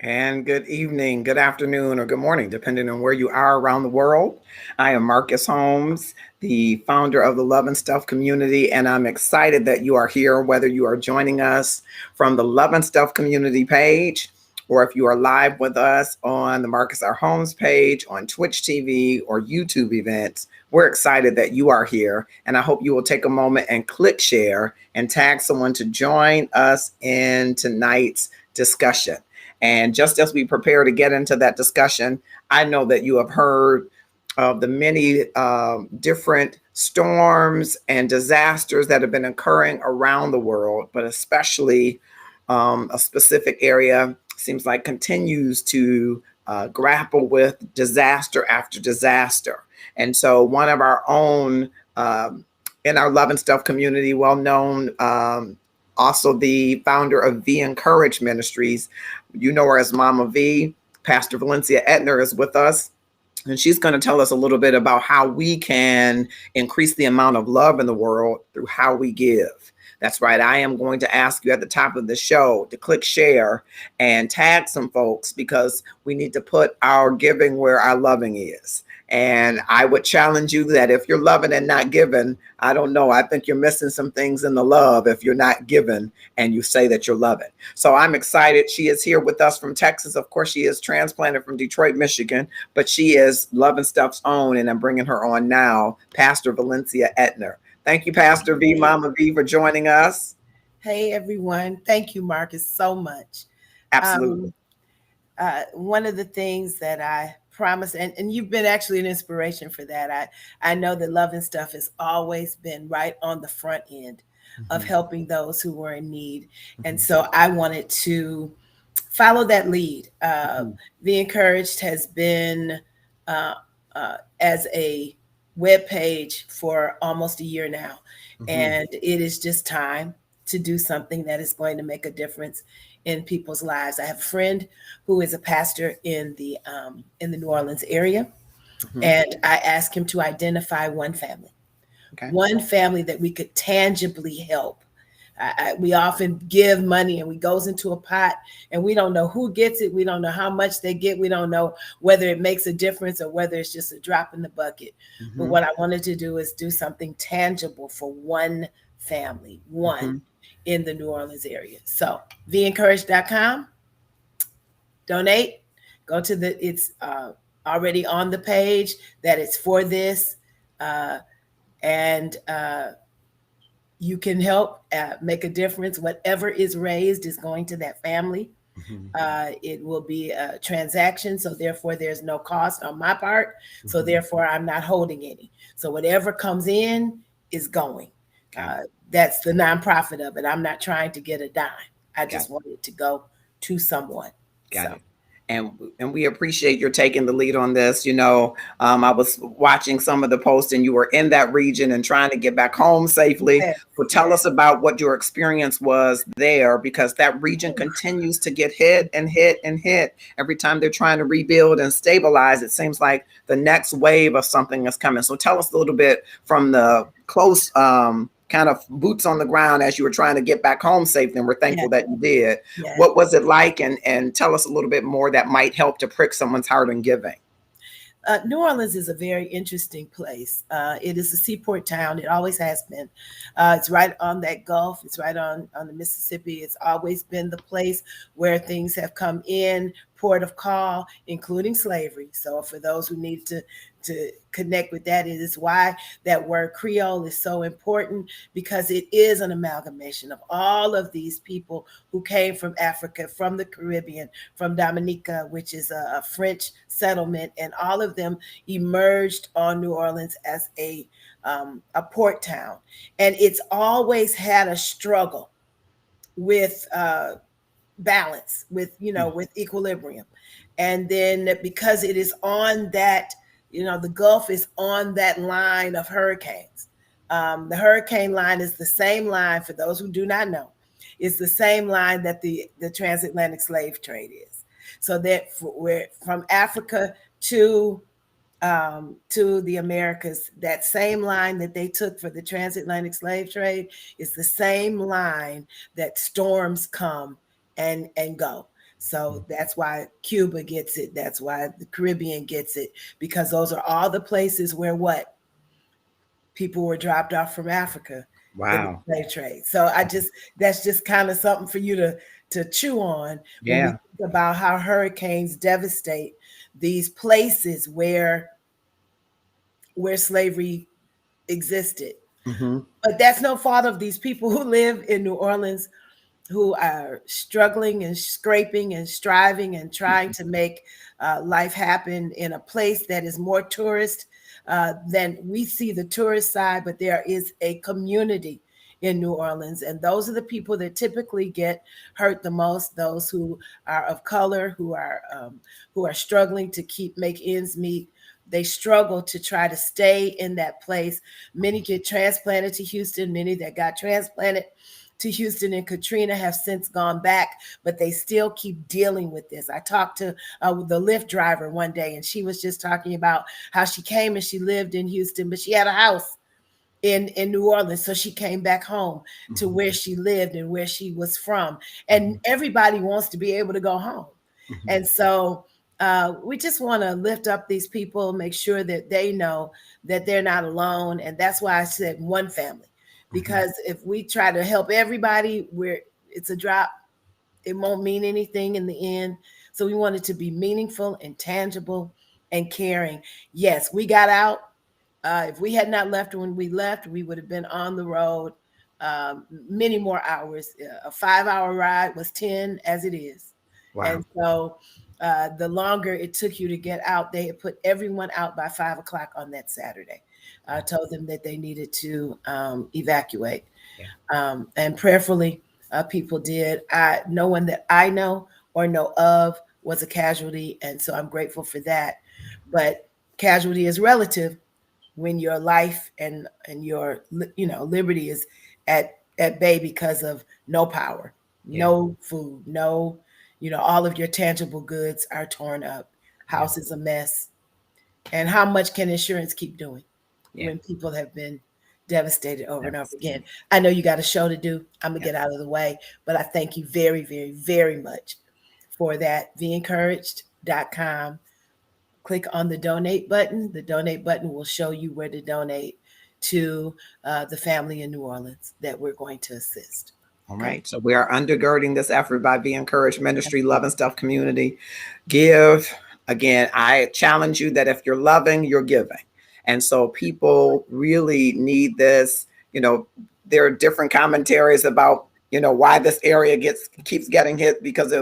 And good evening, good afternoon, or good morning, depending on where you are around the world. I am Marcus Holmes, the founder of the Love and Stuff community, and I'm excited that you are here, whether you are joining us from the Love and Stuff community page, or if you are live with us on the Marcus R. Holmes page, on Twitch TV, or YouTube events. We're excited that you are here, and I hope you will take a moment and click share and tag someone to join us in tonight's discussion. And just as we prepare to get into that discussion, I know that you have heard of the many different storms and disasters that have been occurring around the world, but especially a specific area seems like continues to grapple with disaster after disaster. And so, one of our own in our Love and Stuff community, well known, also the founder of V Encourage Ministries, you know her as Mama V. Pastor Valencia Etner is with us, and she's going to tell us a little bit about how we can increase the amount of love in the world through how we give. That's right. I am going to ask you at the top of the show to click share and tag some folks because we need to put our giving where our loving is. And I would challenge you that if you're loving and not giving, I don't know. I think you're missing some things in the love if you're not giving and you say that you're loving. So I'm excited. She is here with us from Texas. Of course, she is transplanted from Detroit, Michigan, but she is Love and Stuff's own. And I'm bringing her on now, Pastor Valencia Etner. Thank you, Pastor V, Mama V, for joining us. Hey, everyone. Thank you, Marcus, so much. Absolutely. One of the things that I promise, and you've been actually an inspiration for that. I know that Love and Stuff has always been right on the front end of helping those who were in need. And so I wanted to follow that lead. Be Encouraged has been as a web page for almost a year now. And it is just time to do something that is going to make a difference in people's lives. I have a friend who is a pastor in the New Orleans area, and I asked him to identify one family, one family that we could tangibly help. We often give money and we goes into a pot and we don't know who gets it. We don't know how much they get. We don't know whether it makes a difference or whether it's just a drop in the bucket. But what I wanted to do is do something tangible for one family, one in the New Orleans area. So vencourage.com, donate, go to it's already on the page that it's for this. And you can help make a difference. Whatever is raised is going to that family. It will be a transaction. So therefore there's no cost on my part. So therefore I'm not holding any. So whatever comes in is going. That's the nonprofit of it. I'm not trying to get a dime. I just want it to go to someone. Got it. And we appreciate your taking the lead on this. You know, I was watching some of the posts and you were in that region and trying to get back home safely. Well, tell us about what your experience was there, because that region continues to get hit and hit and hit. Every time they're trying to rebuild and stabilize, it seems like the next wave of something is coming. So tell us a little bit from the close kind of boots on the ground as you were trying to get back home safely, and we're thankful that you did. What was it like? And tell us a little bit more that might help to prick someone's heart in giving. New Orleans is a very interesting place. It is a seaport town. It always has been. It's right on that Gulf. It's right on the Mississippi. It's always been the place where things have come in, port of call, including slavery. So for those who need to connect with that, it is why that word Creole is so important, because it is an amalgamation of all of these people who came from Africa, from the Caribbean, from Dominica, which is a French settlement, and all of them emerged on New Orleans as a port town. And it's always had a struggle with balance, with equilibrium. And then because it is on that, the Gulf is on that line of hurricanes. The hurricane line is the same line, for those who do not know, it's the same line that the transatlantic slave trade is. So that we're from Africa to the Americas, that same line that they took for the transatlantic slave trade is the same line that storms come and go. So that's why Cuba gets it. That's why the Caribbean gets it, because those are all the places where what people were dropped off from Africa in the Wow. slave trade. So that's just kind of something for you to chew on when we Yeah. think about how hurricanes devastate these places where slavery existed. Mm-hmm. But that's no fault of these people who live in New Orleans, who are struggling and scraping and striving and trying to make life happen in a place that is more tourist than we see the tourist side, but there is a community in New Orleans, and those are the people that typically get hurt the most. Those who are of color, who are struggling to keep make ends meet. They struggle to try to stay in that place. Many get transplanted to Houston. Many that got transplanted to Houston and Katrina have since gone back, but they still keep dealing with this. I talked to the Lyft driver one day, and she was just talking about how she came and she lived in Houston, but she had a house in New Orleans. So she came back home to Mm-hmm. where she lived and where she was from. Mm-hmm. And everybody wants to be able to go home. Mm-hmm. And so we just want to lift up these people, make sure that they know that they're not alone. And that's why I said one family, Mm-hmm. because if we try to help everybody, where it's a drop, it won't mean anything in the end. So we want it to be meaningful and tangible and caring. Yes, we got out. If we had not left when we left, we would have been on the road many more hours. A 5 hour ride was 10 as it is. Wow. And so the longer it took you to get out, they had put everyone out by 5 o'clock on that Saturday. Told them that they needed to evacuate. Yeah. And prayerfully, people did. No one that I know or know of was a casualty. And so I'm grateful for that. But casualty is relative when your life and your liberty is at bay because of no power, Yeah. no food, no all of your tangible goods are torn up, Yeah. house is a mess. And how much can insurance keep doing Yeah. when people have been devastated over and over That's again? I know you got a show to do. I'm gonna yeah. get out of the way, but I thank you very, very, very much for that. Beencouraged.com. Click on the donate button. The donate button will show you where to donate to the family in New Orleans that we're going to assist. All Okay. right. So we are undergirding this effort by Be Encouraged Ministry, Love and Stuff Community. Give. Again, I challenge you that if you're loving, you're giving. And so people really need this. There are different commentaries about, why this area keeps getting hit because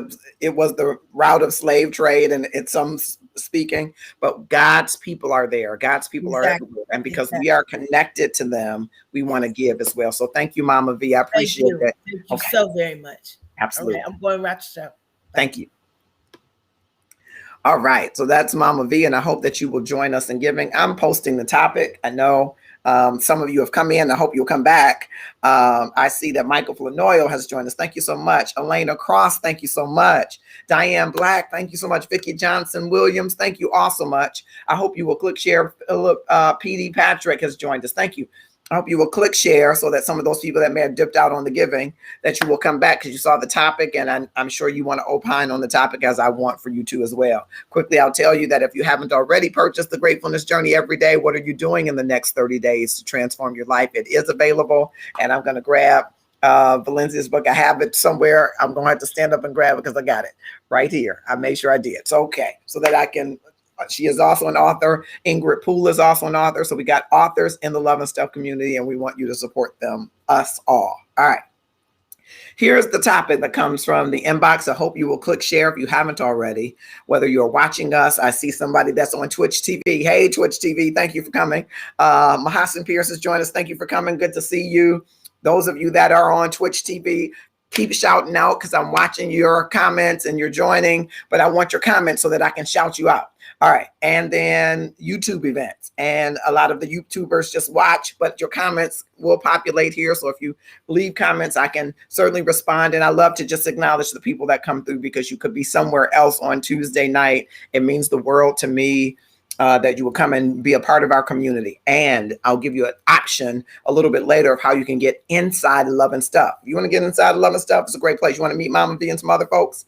it was the route of slave trade and it's some speaking, but God's people are there. God's people are Exactly. everywhere. And because we Exactly. are connected to them, we want to give as well. So thank you, Mama V. I Thank appreciate you. it. Thank you Okay. so very much. All right. Absolutely. I'm going to watch the show. Bye. Thank you. All right. So that's Mama V, and I hope that you will join us in giving. I'm posting the topic. I know some of you have come in. I hope you'll come back. I see that Michael Flanoyo has joined us. Thank you so much. Elena Cross, thank you so much. Diane Black, thank you so much. Vicki Johnson Williams, thank you all so much. I hope you will click share. Philip PD Patrick has joined us. Thank you. I hope you will click share so that some of those people that may have dipped out on the giving, that you will come back because you saw the topic, and I'm sure you want to opine on the topic, as I want for you to as well. Quickly, I'll tell you that if you haven't already purchased the Gratefulness Journey every day, what are you doing in the next 30 days to transform your life? It is available, and I'm going to grab Valencia's book. I have it somewhere. I'm going to have to stand up and grab it because I got it right here. I made sure I did. So, okay, so that I can. She is also an author. Ingrid Poole is also an author. So we got authors in the Love and Stuff community, and we want you to support them, us all. All right. Here's the topic that comes from the inbox. I hope you will click share if you haven't already, whether you're watching us. I see somebody that's on Twitch TV. Hey, Twitch TV, thank you for coming. Mahassan Pierce has joined us. Thank you for coming. Good to see you. Those of you that are on Twitch TV, keep shouting out because I'm watching your comments and you're joining, but I want your comments so that I can shout you out. All right. And then YouTube events. And a lot of the YouTubers just watch, but your comments will populate here. So if you leave comments, I can certainly respond. And I love to just acknowledge the people that come through because you could be somewhere else on Tuesday night. It means the world to me that you will come and be a part of our community. And I'll give you an option a little bit later of how you can get inside Love and Stuff. If you want to get inside Love and Stuff, it's a great place. You want to meet Mama V and some other folks?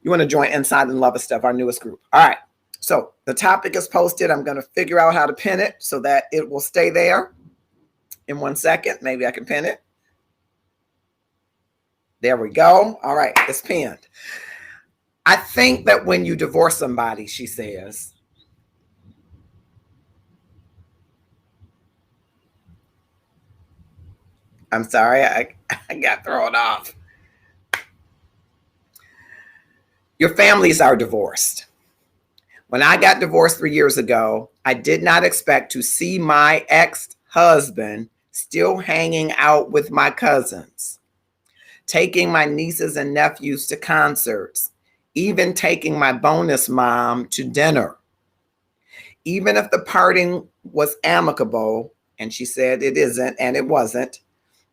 You want to join Inside and Love Stuff, our newest group. All right. So the topic is posted. I'm going to figure out how to pin it so that it will stay there. In 1 second, maybe I can pin it. There we go. All right, it's pinned. I think that when you divorce somebody, she says, I'm sorry, I got thrown off. Your families are divorced. When I got divorced 3 years ago, I did not expect to see my ex-husband still hanging out with my cousins, taking my nieces and nephews to concerts, even taking my bonus mom to dinner. Even if the parting was amicable, and she said it isn't, and it wasn't,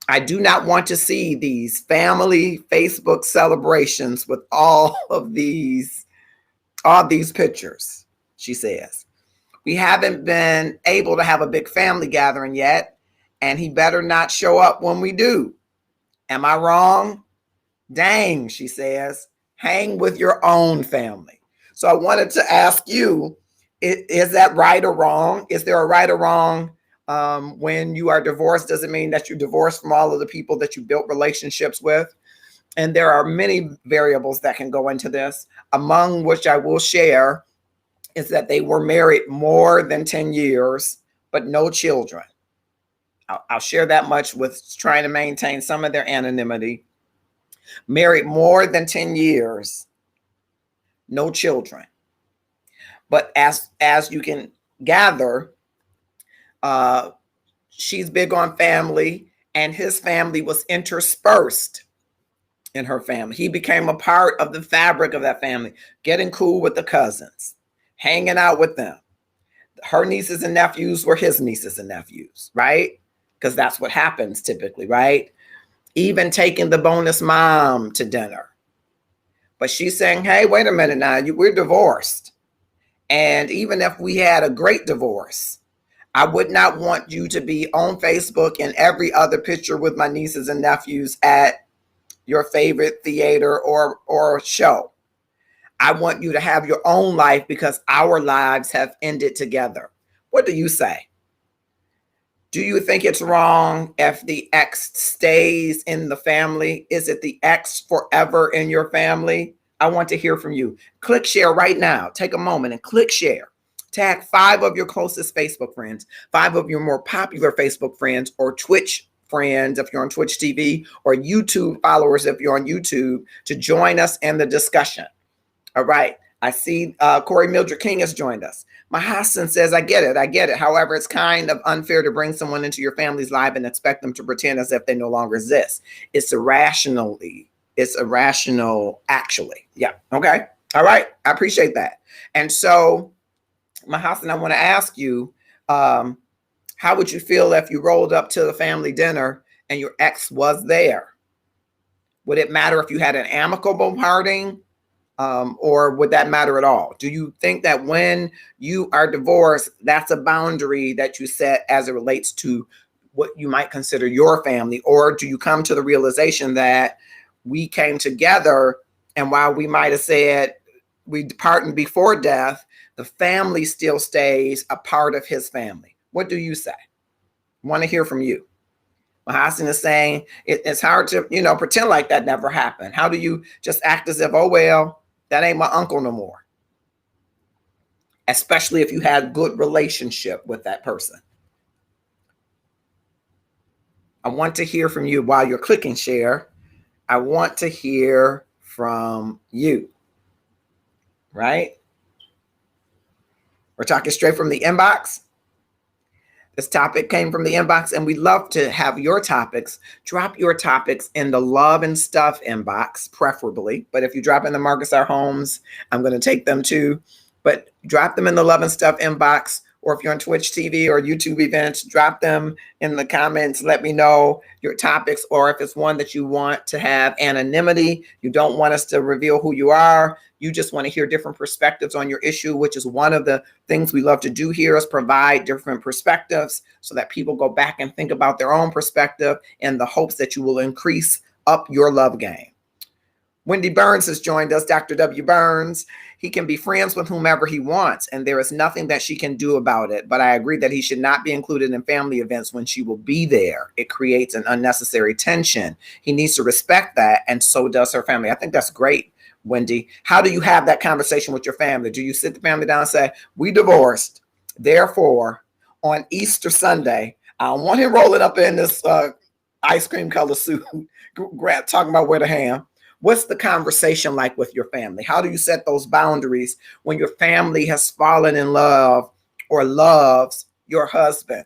I do not want to see these family Facebook celebrations with all these pictures, she says. We haven't been able to have a big family gathering yet, and he better not show up when we do. Am I wrong? Dang, she says, hang with your own family. So I wanted to ask you, is that right or wrong? Is there a right or wrong when you are divorced? Does it mean that you're divorced from all of the people that you built relationships with? And there are many variables that can go into this, among which I will share is that they were married more than 10 years, but no children. I'll share that much with trying to maintain some of their anonymity. Married more than 10 years, no children. But as you can gather, she's big on family, and his family was interspersed in her family. He became a part of the fabric of that family, getting cool with the cousins, hanging out with them. Her nieces and nephews were his nieces and nephews, right? Because that's what happens typically, right? Even taking the bonus mom to dinner. But she's saying, hey, wait a minute now, we're divorced. And even if we had a great divorce, I would not want you to be on Facebook and every other picture with my nieces and nephews at your favorite theater or show. I want you to have your own life because our lives have ended together. What do you say? Do you think it's wrong if the ex stays in the family? Is it the ex forever in your family? I want to hear from you. Click share right now. Take a moment and click share. Tag 5 of your closest Facebook friends, 5 of your more popular Facebook friends, or Twitch friends if you're on Twitch TV, or YouTube followers if you're on YouTube, to join us in the discussion. All right. I see Corey Mildred King has joined us. Mahassan says, I get it. However, it's kind of unfair to bring someone into your family's life and expect them to pretend as if they no longer exist. It's irrational, actually. Yeah. Okay. All right. I appreciate that. And so, Mahassan, I want to ask you, how would you feel if you rolled up to the family dinner and your ex was there? Would it matter if you had an amicable parting? Or would that matter at all? Do you think that when you are divorced, that's a boundary that you set as it relates to what you might consider your family? Or do you come to the realization that we came together, and while we might have said we departed before death, the family still stays a part of his family? What do you say? I want to hear from you. Mahassan is saying it's hard to, pretend like that never happened. How do you just act as if, oh, well, that ain't my uncle no more? Especially if you had good relationship with that person. I want to hear from you while you're clicking share. I want to hear from you, right? We're talking straight from the inbox. This topic came from the inbox, and we love to have your topics. Drop your topics in the Love and Stuff inbox, preferably. But if you drop in the Marcus R. Holmes, I'm going to take them too. But drop them in the Love and Stuff inbox, or if you're on Twitch TV or YouTube events, drop them in the comments. Let me know your topics, or if it's one that you want to have anonymity, you don't want us to reveal who you are, you just want to hear different perspectives on your issue, which is one of the things we love to do here, is provide different perspectives so that people go back and think about their own perspective in the hopes that you will increase up your love game. Wendy Burns has joined us, Dr. W. Burns. He can be friends with whomever he wants, and there is nothing that she can do about it. But I agree that he should not be included in family events when she will be there. It creates an unnecessary tension. He needs to respect that, and so does her family. I think that's great, Wendy. How do you have that conversation with your family? Do you sit the family down and say, we divorced, therefore, on Easter Sunday, I don't want him rolling up in this ice cream color suit, talking about where the ham. What's the conversation like with your family? How do you set those boundaries when your family has fallen in love or loves your husband,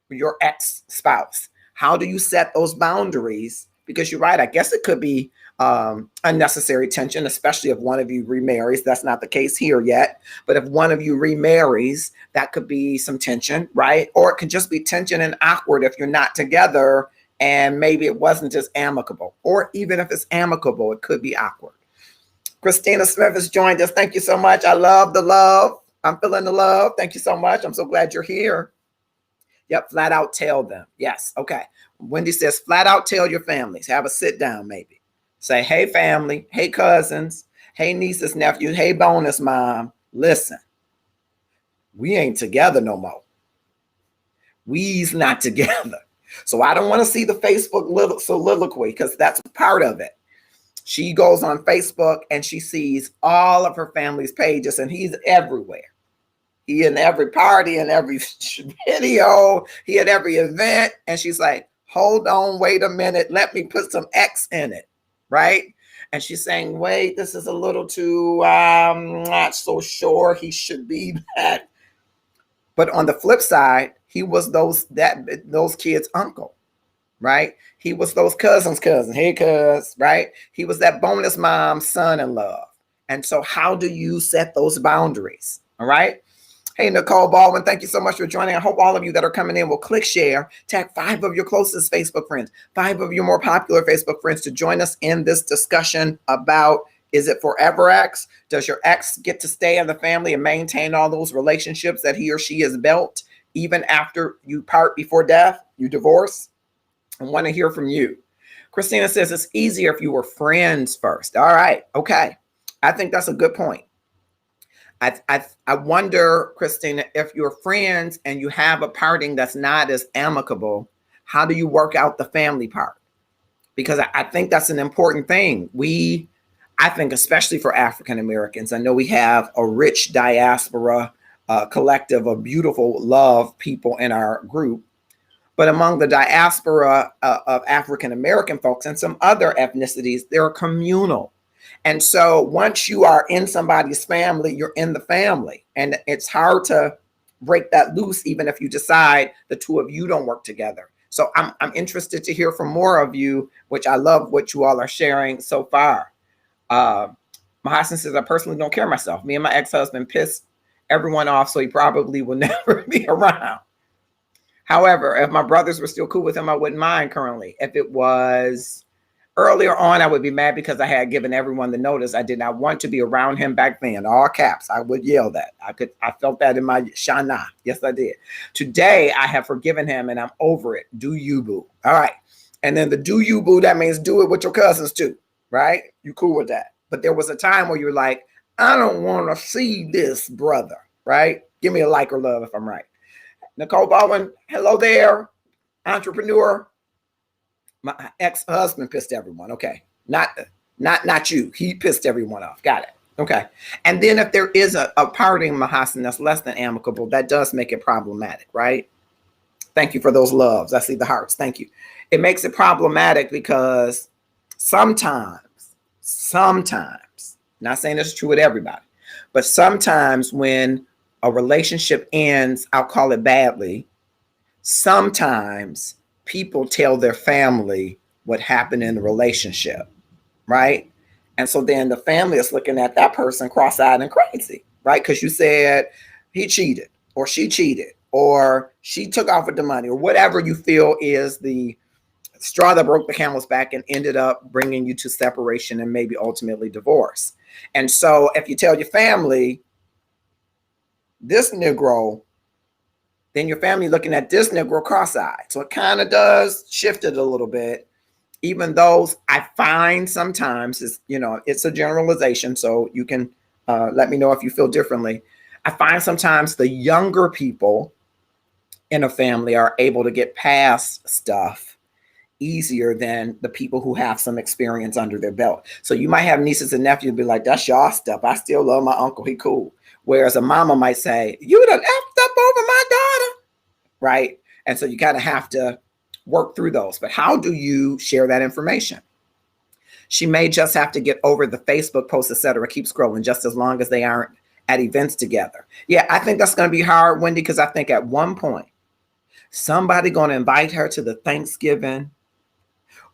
your ex-spouse? How do you set those boundaries? Because you're right, I guess it could be unnecessary tension, especially if one of you remarries. That's not the case here yet. But if one of you remarries, that could be some tension, right? Or it could just be tension and awkward if you're not together and maybe it wasn't just amicable. Or even if it's amicable, it could be awkward. Christina Smith has joined us. Thank you so much. I love the love. I'm feeling the love. Thank you so much. I'm so glad you're here. Yep, flat out tell them. Yes, okay. Wendy says, flat out tell your families. Have a sit down maybe. Say, hey, family. Hey, cousins. Hey, nieces, nephews. Hey, bonus mom. Listen, we ain't together no more. We's not together. So I don't want to see the Facebook soliloquy because that's part of it. She goes on Facebook and she sees all of her family's pages and he's everywhere. He in every party and every video, he at every event. And she's like, hold on, wait a minute. Let me put some X in it, right? And she's saying, wait, this is a little too, I'm not so sure he should be that. But on the flip side, he was those kids' uncle, right? He was those cousins' cousin. Hey, cuz, right? He was that bonus mom's son-in-law. And so how do you set those boundaries? All right. Hey, Nicole Baldwin, thank you so much for joining. I hope all of you that are coming in will click share, tag 5 of your closest Facebook friends, 5 of your more popular Facebook friends to join us in this discussion about, is it forever ex? Does your ex get to stay in the family and maintain all those relationships that he or she has built even after you part before death, you divorce? I want to hear from you. Christina says it's easier if you were friends first. All right. Okay. I think that's a good point. I wonder, Christina, if you're friends and you have a parting that's not as amicable, how do you work out the family part? Because I think that's an important thing. I think, especially for African Americans, I know we have a rich diaspora collective of beautiful love people in our group. But among the diaspora of African American folks and some other ethnicities, they're communal. And so once you are in somebody's family, you're in the family. And it's hard to break that loose, even if you decide the two of you don't work together. So I'm interested to hear from more of you, which I love what you all are sharing so far. Mahasan says, I personally don't care myself. Me and my ex-husband pissed everyone off, so he probably will never be around. However, if my brothers were still cool with him, I wouldn't mind currently. If it was earlier on, I would be mad because I had given everyone the notice. I did not want to be around him back then. All caps. I would yell that. I felt that in my shana. Yes, I did. Today, I have forgiven him and I'm over it. Do you, boo? All right. And then the do you, boo, that means do it with your cousins too, right? You cool with that. But there was a time where you're like, I don't want to see this brother, right? Give me a like or love if I'm right. Nicole Baldwin, hello there, entrepreneur. My ex-husband pissed everyone. Okay, not you. He pissed everyone off. Got it. Okay. And then if there is a parting, Mahasan, that's less than amicable, that does make it problematic, right? Thank you for those loves. I see the hearts. Thank you. It makes it problematic because sometimes, not saying it's true with everybody, but sometimes when a relationship ends, I'll call it badly, sometimes people tell their family what happened in the relationship, right? And so then the family is looking at that person cross-eyed and crazy, right? Because you said he cheated or she cheated or she took off with the money or whatever you feel is the straw that broke the camel's back and ended up bringing you to separation and maybe ultimately divorce. And so if you tell your family, this Negro, then your family looking at this Negro cross-eyed. So it kind of does shift it a little bit, even those I find sometimes is, it's a generalization. So you can let me know if you feel differently. I find sometimes the younger people in a family are able to get past stuff easier than the people who have some experience under their belt. So you might have nieces and nephews be like, that's y'all stuff. I still love my uncle. He cool. Whereas a mama might say, you done effed up over my daughter. Right. And so you kind of have to work through those. But how do you share that information? She may just have to get over the Facebook posts, etc. Keep scrolling just as long as they aren't at events together. Yeah, I think that's going to be hard, Wendy, because I think at one point, somebody going to invite her to the Thanksgiving,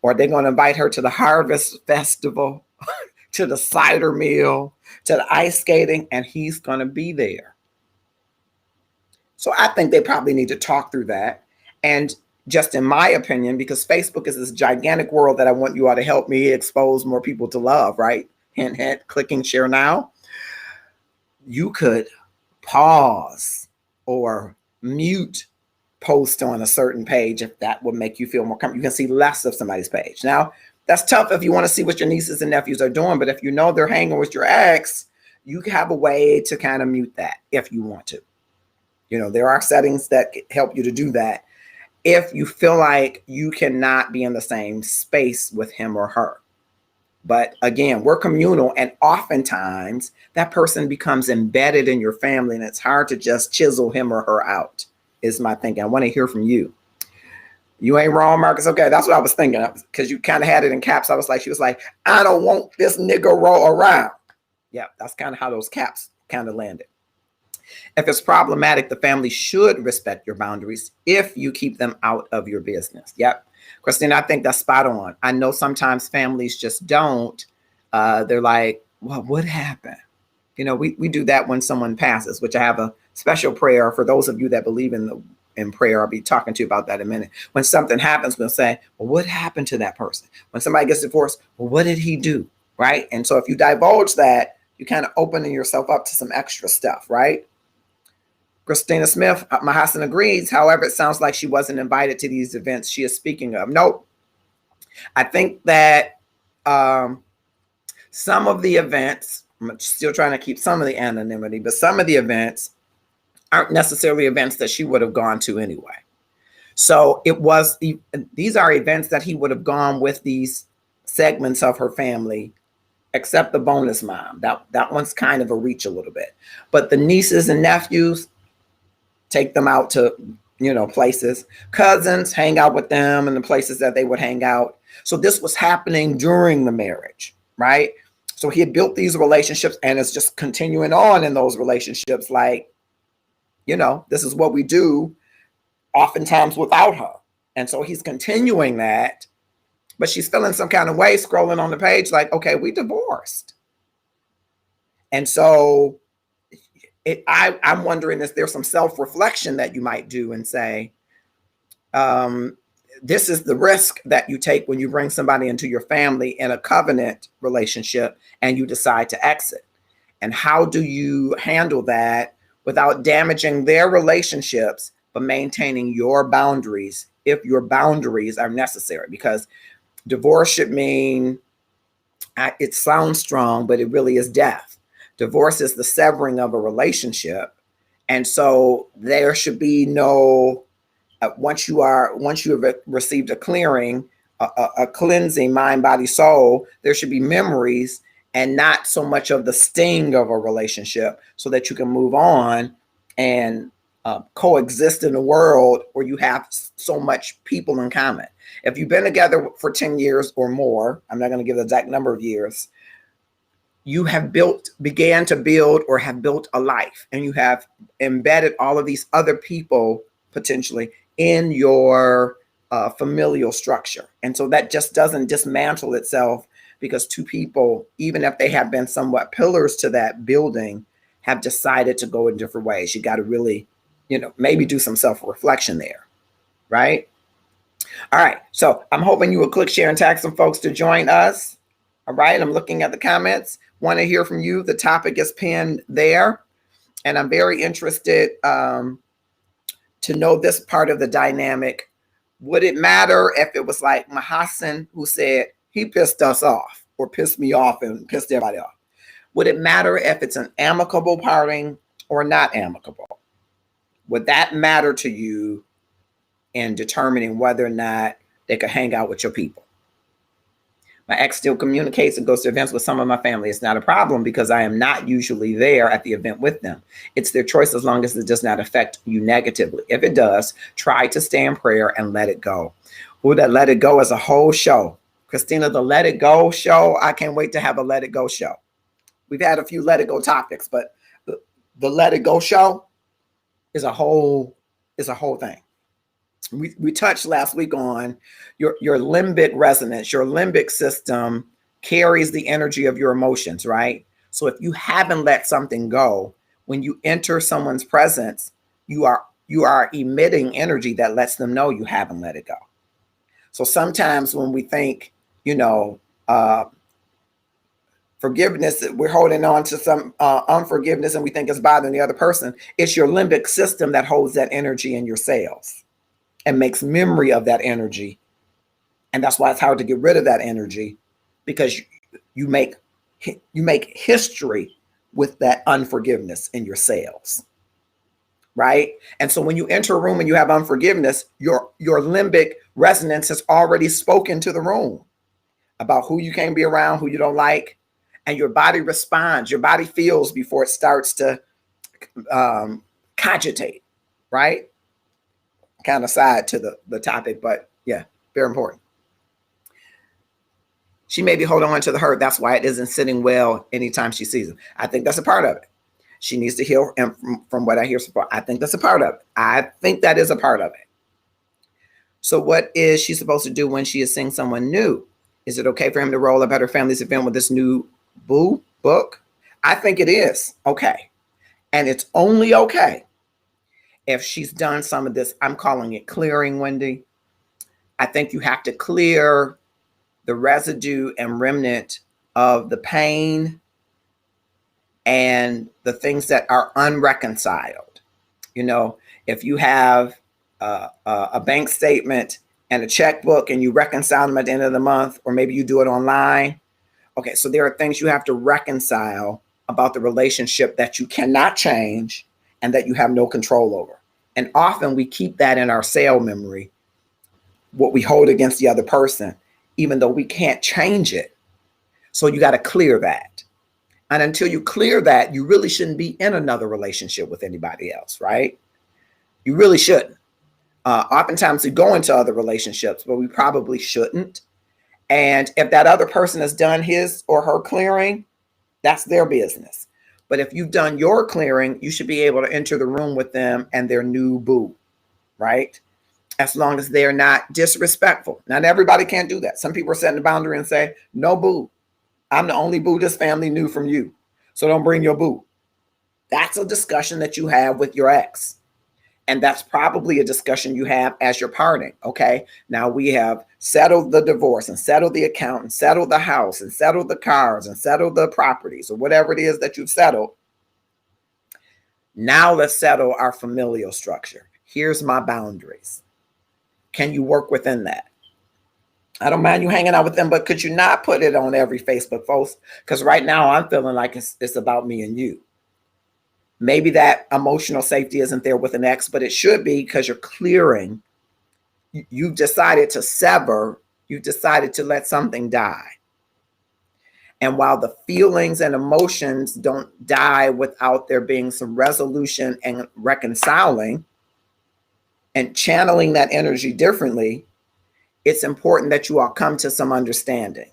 or they're going to invite her to the Harvest Festival, to the cider mill, to the ice skating, and he's going to be there. So I think they probably need to talk through that. And just in my opinion, because Facebook is this gigantic world that I want you all to help me expose more people to love, right? Hint, hint, clicking share now. You could pause or mute post on a certain page if that would make you feel more comfortable. You can see less of somebody's page. Now, that's tough if you want to see what your nieces and nephews are doing, but if you know they're hanging with your ex, you have a way to kind of mute that if you want to. There are settings that help you to do that if you feel like you cannot be in the same space with him or her. But again, we're communal, and oftentimes that person becomes embedded in your family, and it's hard to just chisel him or her out, is my thinking. I want to hear from you. You ain't wrong, Marcus. Okay, that's what I was thinking, because you kind of had it in caps. She was like, I don't want this nigga roll around. Yeah, that's kind of how those caps kind of landed. If it's problematic, the family should respect your boundaries if you keep them out of your business. Yep. Christine, I think that's spot on. I know sometimes families just don't. They're like, well, what happened? We do that when someone passes, which I have a special prayer for those of you that believe in prayer. I'll be talking to you about that in a minute. When something happens, we'll say, well, what happened to that person? When somebody gets divorced, well, what did he do? Right? And so if you divulge that, you're kind of opening yourself up to some extra stuff, right? Christina Smith, my husband agrees. However, it sounds like she wasn't invited to these events she is speaking of. Nope. I think that some of the events, I'm still trying to keep some of the anonymity, but some of the events aren't necessarily events that she would have gone to anyway. So these are events that he would have gone with these segments of her family, except the bonus mom. That one's kind of a reach a little bit. But the nieces and nephews, take them out to, places. Cousins, hang out with them in the places that they would hang out. So this was happening during the marriage, right? So he had built these relationships, and it's just continuing on in those relationships. Like, this is what we do oftentimes without her. And so he's continuing that, but she's feeling some kind of way scrolling on the page like, okay, we divorced. And so I'm wondering if there's some self-reflection that you might do and say, this is the risk that you take when you bring somebody into your family in a covenant relationship and you decide to exit. And how do you handle that without damaging their relationships, but maintaining your boundaries if your boundaries are necessary? Because divorce should mean, it sounds strong, but it really is death. Divorce is the severing of a relationship. And so there should be no, once you have received a clearing, a cleansing, mind, body, soul, there should be memories and not so much of the sting of a relationship, so that you can move on and coexist in a world where you have so much people in common. If you've been together for 10 years or more, I'm not going to give the exact number of years, you have began to build or have built a life, and you have embedded all of these other people potentially in your familial structure. And so that just doesn't dismantle itself because two people, even if they have been somewhat pillars to that building, have decided to go in different ways. You got to really, maybe do some self-reflection there, right? All right. So I'm hoping you will click, share, and tag some folks to join us. All right. I'm looking at the comments. Want to hear from you. The topic is pinned there. And I'm very interested to know this part of the dynamic Would it matter if it was like Mahasan who said he pissed us off or pissed me off and pissed everybody off? Would it matter if it's an amicable parting or not amicable? Would that matter to you in determining whether or not they could hang out with your people? My ex still communicates and goes to events with some of my family. It's not a problem because I am not usually there at the event with them. It's their choice as long as it does not affect you negatively. If it does, try to stay in prayer and let it go. Ooh, that let it go is a whole show. Christina, the let it go show, I can't wait to have a let it go show. We've had a few let it go topics, but the let it go show is a whole thing. We touched last week on your limbic resonance. Your limbic system carries the energy of your emotions, right? So if you haven't let something go, when you enter someone's presence, you are emitting energy that lets them know you haven't let it go. So sometimes when we think, forgiveness, we're holding on to some unforgiveness and we think it's bothering the other person. It's your limbic system that holds that energy in your cells and makes memory of that energy. And that's why it's hard to get rid of that energy, because you make history with that unforgiveness in your cells, right? And so when you enter a room and you have unforgiveness, your limbic resonance has already spoken to the room about who you can't be around, who you don't like, and your body responds. Your body feels before it starts to cogitate, right? Kind of side to the topic, but yeah, very important. She may be holding on to the hurt. That's why it isn't sitting well anytime she sees him. I think that's a part of it. She needs to heal. And from what I hear so far, I think that's a part of it. I think that is a part of it. So what is she supposed to do when she is seeing someone new? Is it okay for him to roll up at her family's event with this new boo book? I think it is okay. And it's only okay if she's done some of this. I'm calling it clearing, Wendy. I think you have to clear the residue and remnant of the pain and the things that are unreconciled. If you have a bank statement and a checkbook and you reconcile them at the end of the month, or maybe you do it online. Okay, so there are things you have to reconcile about the relationship that you cannot change and that you have no control over. And often we keep that in our cell memory, what we hold against the other person, even though we can't change it. So you got to clear that. And until you clear that, you really shouldn't be in another relationship with anybody else, right? You really shouldn't. Oftentimes we go into other relationships, but we probably shouldn't. And if that other person has done his or her clearing, that's their business. But if you've done your clearing, you should be able to enter the room with them and their new boo, right? As long as they're not disrespectful. Not everybody can't do that. Some people are setting the boundary and say, no boo. I'm the only boo this family knew from you. So don't bring your boo. That's a discussion that you have with your ex. And that's probably a discussion you have as you're parting. Okay, now we have settled the divorce and settled the account and settled the house and settled the cars and settled the properties or whatever it is that you've settled. Now let's settle our familial structure. Here's my boundaries. Can you work within that? I don't mind you hanging out with them, but could you not put it on every Facebook post? Because right now I'm feeling like it's about me and you. Maybe that emotional safety isn't there with an ex, but it should be, because you're clearing. You've decided to sever. You've decided to let something die. And while the feelings and emotions don't die without there being some resolution and reconciling and channeling that energy differently, it's important that you all come to some understanding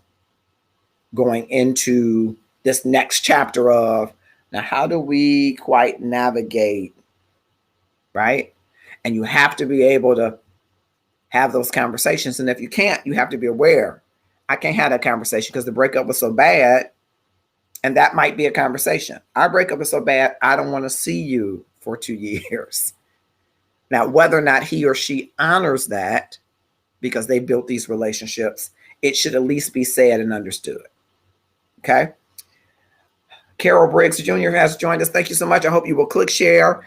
going into this next chapter of, now, how do we quite navigate, right? And you have to be able to have those conversations. And if you can't, you have to be aware. I can't have that conversation because the breakup was so bad. And that might be a conversation. Our breakup is so bad, I don't want to see you for 2 years. Now, whether or not he or she honors that, because they built these relationships, it should at least be said and understood. Okay? Carol Briggs Jr. has joined us. Thank you so much. I hope you will click share.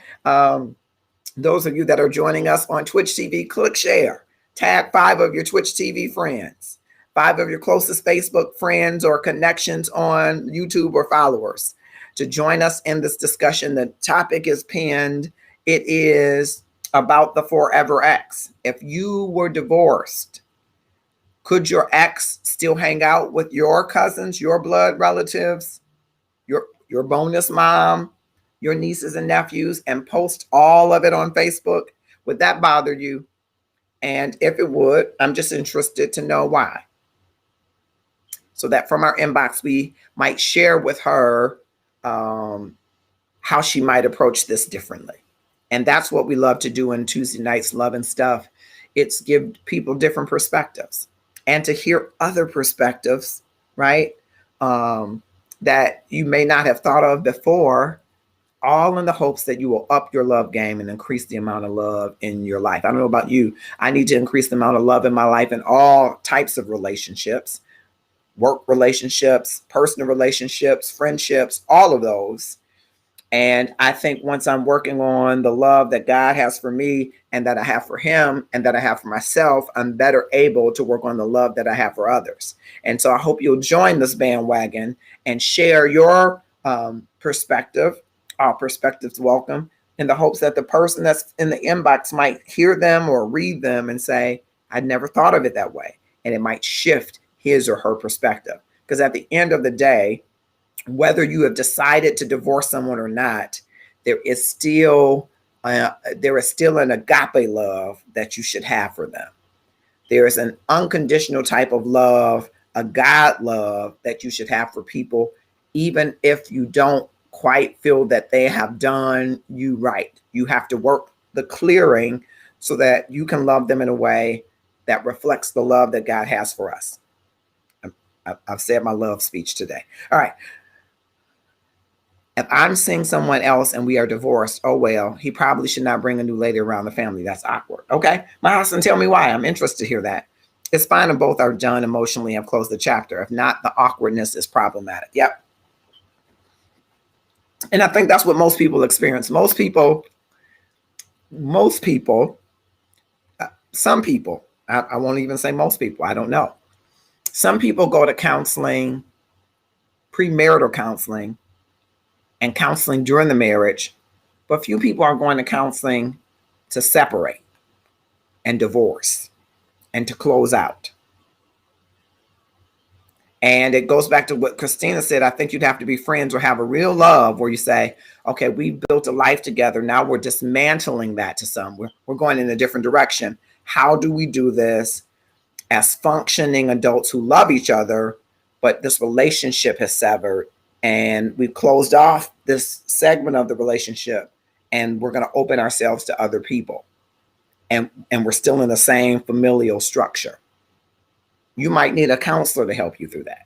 Those of you that are joining us on Twitch TV, click share. Tag 5 of your Twitch TV friends, 5 of your closest Facebook friends or connections on YouTube or followers to join us in this discussion. The topic is pinned. It is about the forever ex. If you were divorced, could your ex still hang out with your cousins, your blood relatives, your bonus mom, your nieces and nephews, and post all of it on Facebook? Would that bother you? And if it would, I'm just interested to know why. So that from our inbox, we might share with her how she might approach this differently. And that's what we love to do in Tuesday Nights Love and Stuff. It's give people different perspectives and to hear other perspectives, right? That you may not have thought of before, all in the hopes that you will up your love game and increase the amount of love in your life. I don't know about you. I need to increase the amount of love in my life in all types of relationships, work relationships, personal relationships, friendships, all of those. And I think once I'm working on the love that God has for me and that I have for him and that I have for myself, I'm better able to work on the love that I have for others. And so I hope you'll join this bandwagon and share your perspective. All perspectives welcome, in the hopes that the person that's in the inbox might hear them or read them and say, I never thought of it that way. And it might shift his or her perspective. Because at the end of the day, whether you have decided to divorce someone or not, there is still an agape love that you should have for them. There is an unconditional type of love, a God love that you should have for people, even if you don't quite feel that they have done you right. You have to work the clearing so that you can love them in a way that reflects the love that God has for us. I've said my love speech today. All right. If I'm seeing someone else and we are divorced, oh, well, he probably should not bring a new lady around the family. That's awkward. Okay. My husband, tell me why. I'm interested to hear that. It's fine if both are done emotionally and have closed the chapter. If not, the awkwardness is problematic. Yep. And I think that's what most people experience. Most people, some people, I won't even say most people, I don't know. Some people go to counseling, premarital counseling, and counseling during the marriage, but few people are going to counseling to separate and divorce and to close out. And it goes back to what Christina said. I think you'd have to be friends or have a real love where you say, okay, we built a life together. Now we're dismantling that to some. We're going in a different direction. How do we do this as functioning adults who love each other, but this relationship has severed and we've closed off this segment of the relationship and we're going to open ourselves to other people. And we're still in the same familial structure. You might need a counselor to help you through that.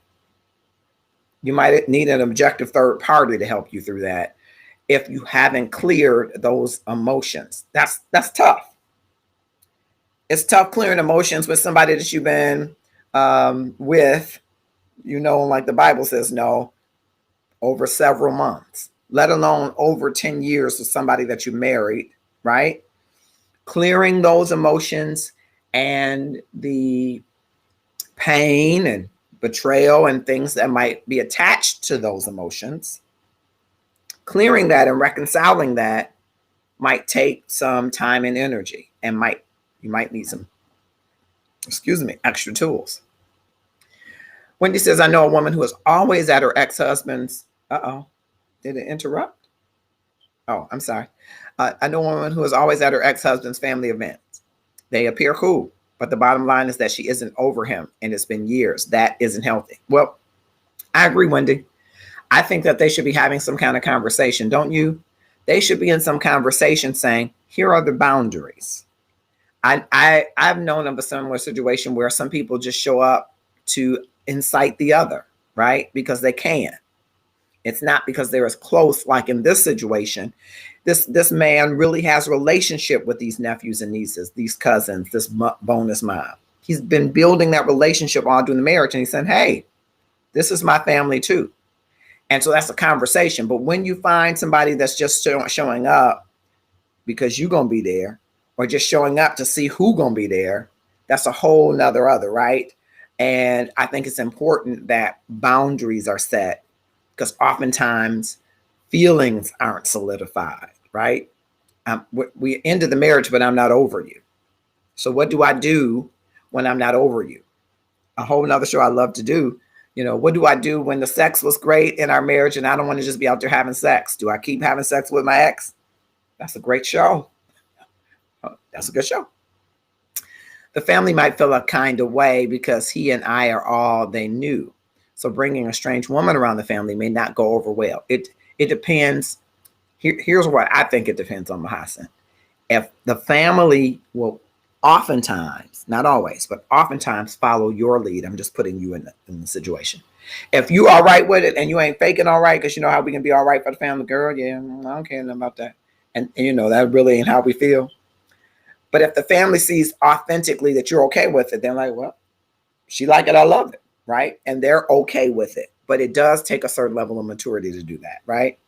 You might need an objective third party to help you through that if you haven't cleared those emotions. That's tough. It's tough clearing emotions with somebody that you've been with, like the Bible says, no, over several months, let alone over 10 years with somebody that you married, right? Clearing those emotions and the pain and betrayal and things that might be attached to those emotions, clearing that and reconciling that might take some time and energy, and you might need some, extra tools. Wendy says, I know a woman who is always at her ex-husband's, did it interrupt? Oh, I'm sorry. I know a woman who is always at her ex-husband's family events. They appear cool, but the bottom line is that she isn't over him, and it's been years. That isn't healthy. Well, I agree, Wendy. I think that they should be having some kind of conversation, don't you? They should be in some conversation saying, here are the boundaries. I've known of a similar situation where some people just show up to incite the other, right? Because they can. It's not because they're as close, like in this situation. This man really has a relationship with these nephews and nieces, these cousins, this bonus mom. He's been building that relationship all during the marriage, and he said, hey, this is my family too. And so that's a conversation. But when you find somebody that's just showing up because you're going to be there, or just showing up to see who's going to be there, That's a whole nother other, right? And I think it's important that boundaries are set because oftentimes feelings aren't solidified, right? We ended the marriage, but I'm not over you. So what do I do when I'm not over you? A whole nother show I love to do. What do I do when the sex was great in our marriage and I don't want to just be out there having sex? Do I keep having sex with my ex? That's a great show. That's a good show. The family might feel a kind of way because he and I are all they knew. So bringing a strange woman around the family may not go over well. It depends. Here's what I think it depends on, Mahassan. If the family will oftentimes, not always, but oftentimes follow your lead, I'm just putting you in the situation. If you all right with it and you ain't faking all right, because you know how we can be all right for the family, girl, yeah, I don't care nothing about that. And that really ain't how we feel. But if the family sees authentically that you're okay with it, they're like, well, she like it, I love it, right? And they're okay with it. But it does take a certain level of maturity to do that, right?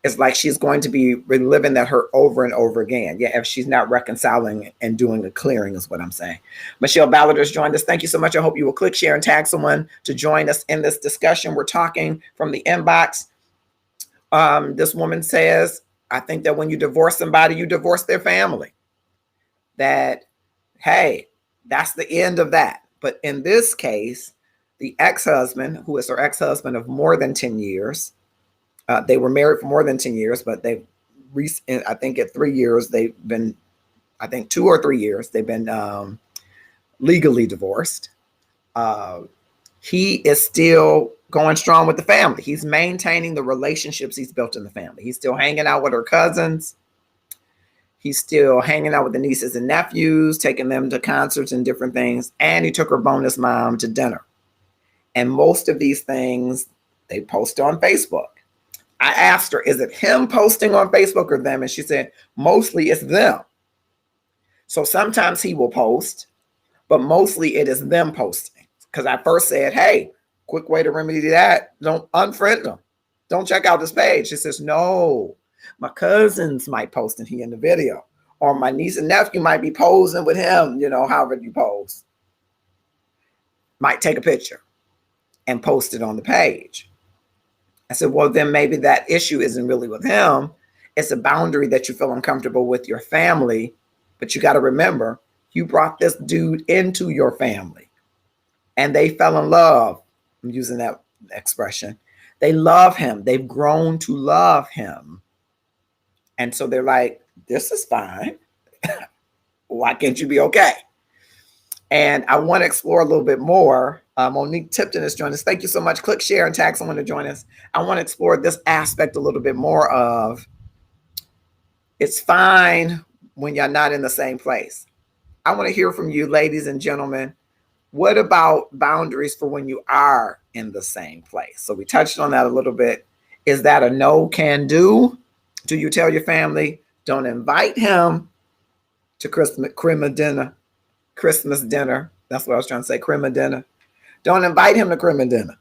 It's like she's going to be reliving that hurt over and over again. Yeah, if she's not reconciling and doing a clearing is what I'm saying. Michelle Ballard has joined us. Thank you so much. I hope you will click, share, and tag someone to join us in this discussion. We're talking from the inbox. This woman says, I think that when you divorce somebody, you divorce their family. That, hey, that's the end of that. But in this case, the ex-husband, who is her ex-husband of more than 10 years, they were married for more than 10 years, but I think at 3 years, they've been, I think 2 or 3 years, they've been legally divorced. He is still going strong with the family. He's maintaining the relationships he's built in the family. He's still hanging out with her cousins. He's still hanging out with the nieces and nephews, taking them to concerts and different things. And he took her bonus mom to dinner. And most of these things they post on Facebook. I asked her, is it him posting on Facebook or them? And she said, mostly it's them. So sometimes he will post, but mostly it is them posting. Because I first said, hey, quick way to remedy that. Don't unfriend them. Don't check out this page. She says, no. My cousins might post and he in the video, or my niece and nephew might be posing with him, however you pose. Might take a picture and post it on the page. I said, well, then maybe that issue isn't really with him. It's a boundary that you feel uncomfortable with your family, but you got to remember, you brought this dude into your family and they fell in love. I'm using that expression. They love him. They've grown to love him. And so they're like, this is fine. Why can't you be okay? And I want to explore a little bit more. Monique Tipton has joined us. Thank you so much. Click, share, and tag someone to join us. I want to explore this aspect a little bit more of it's fine when you're not in the same place. I want to hear from you, ladies and gentlemen. What about boundaries for when you are in the same place? So we touched on that a little bit. Is that a no can do? Do you tell your family, don't invite him to Christmas dinner? That's what I was trying to say, crema dinner. Don't invite him to crema dinner.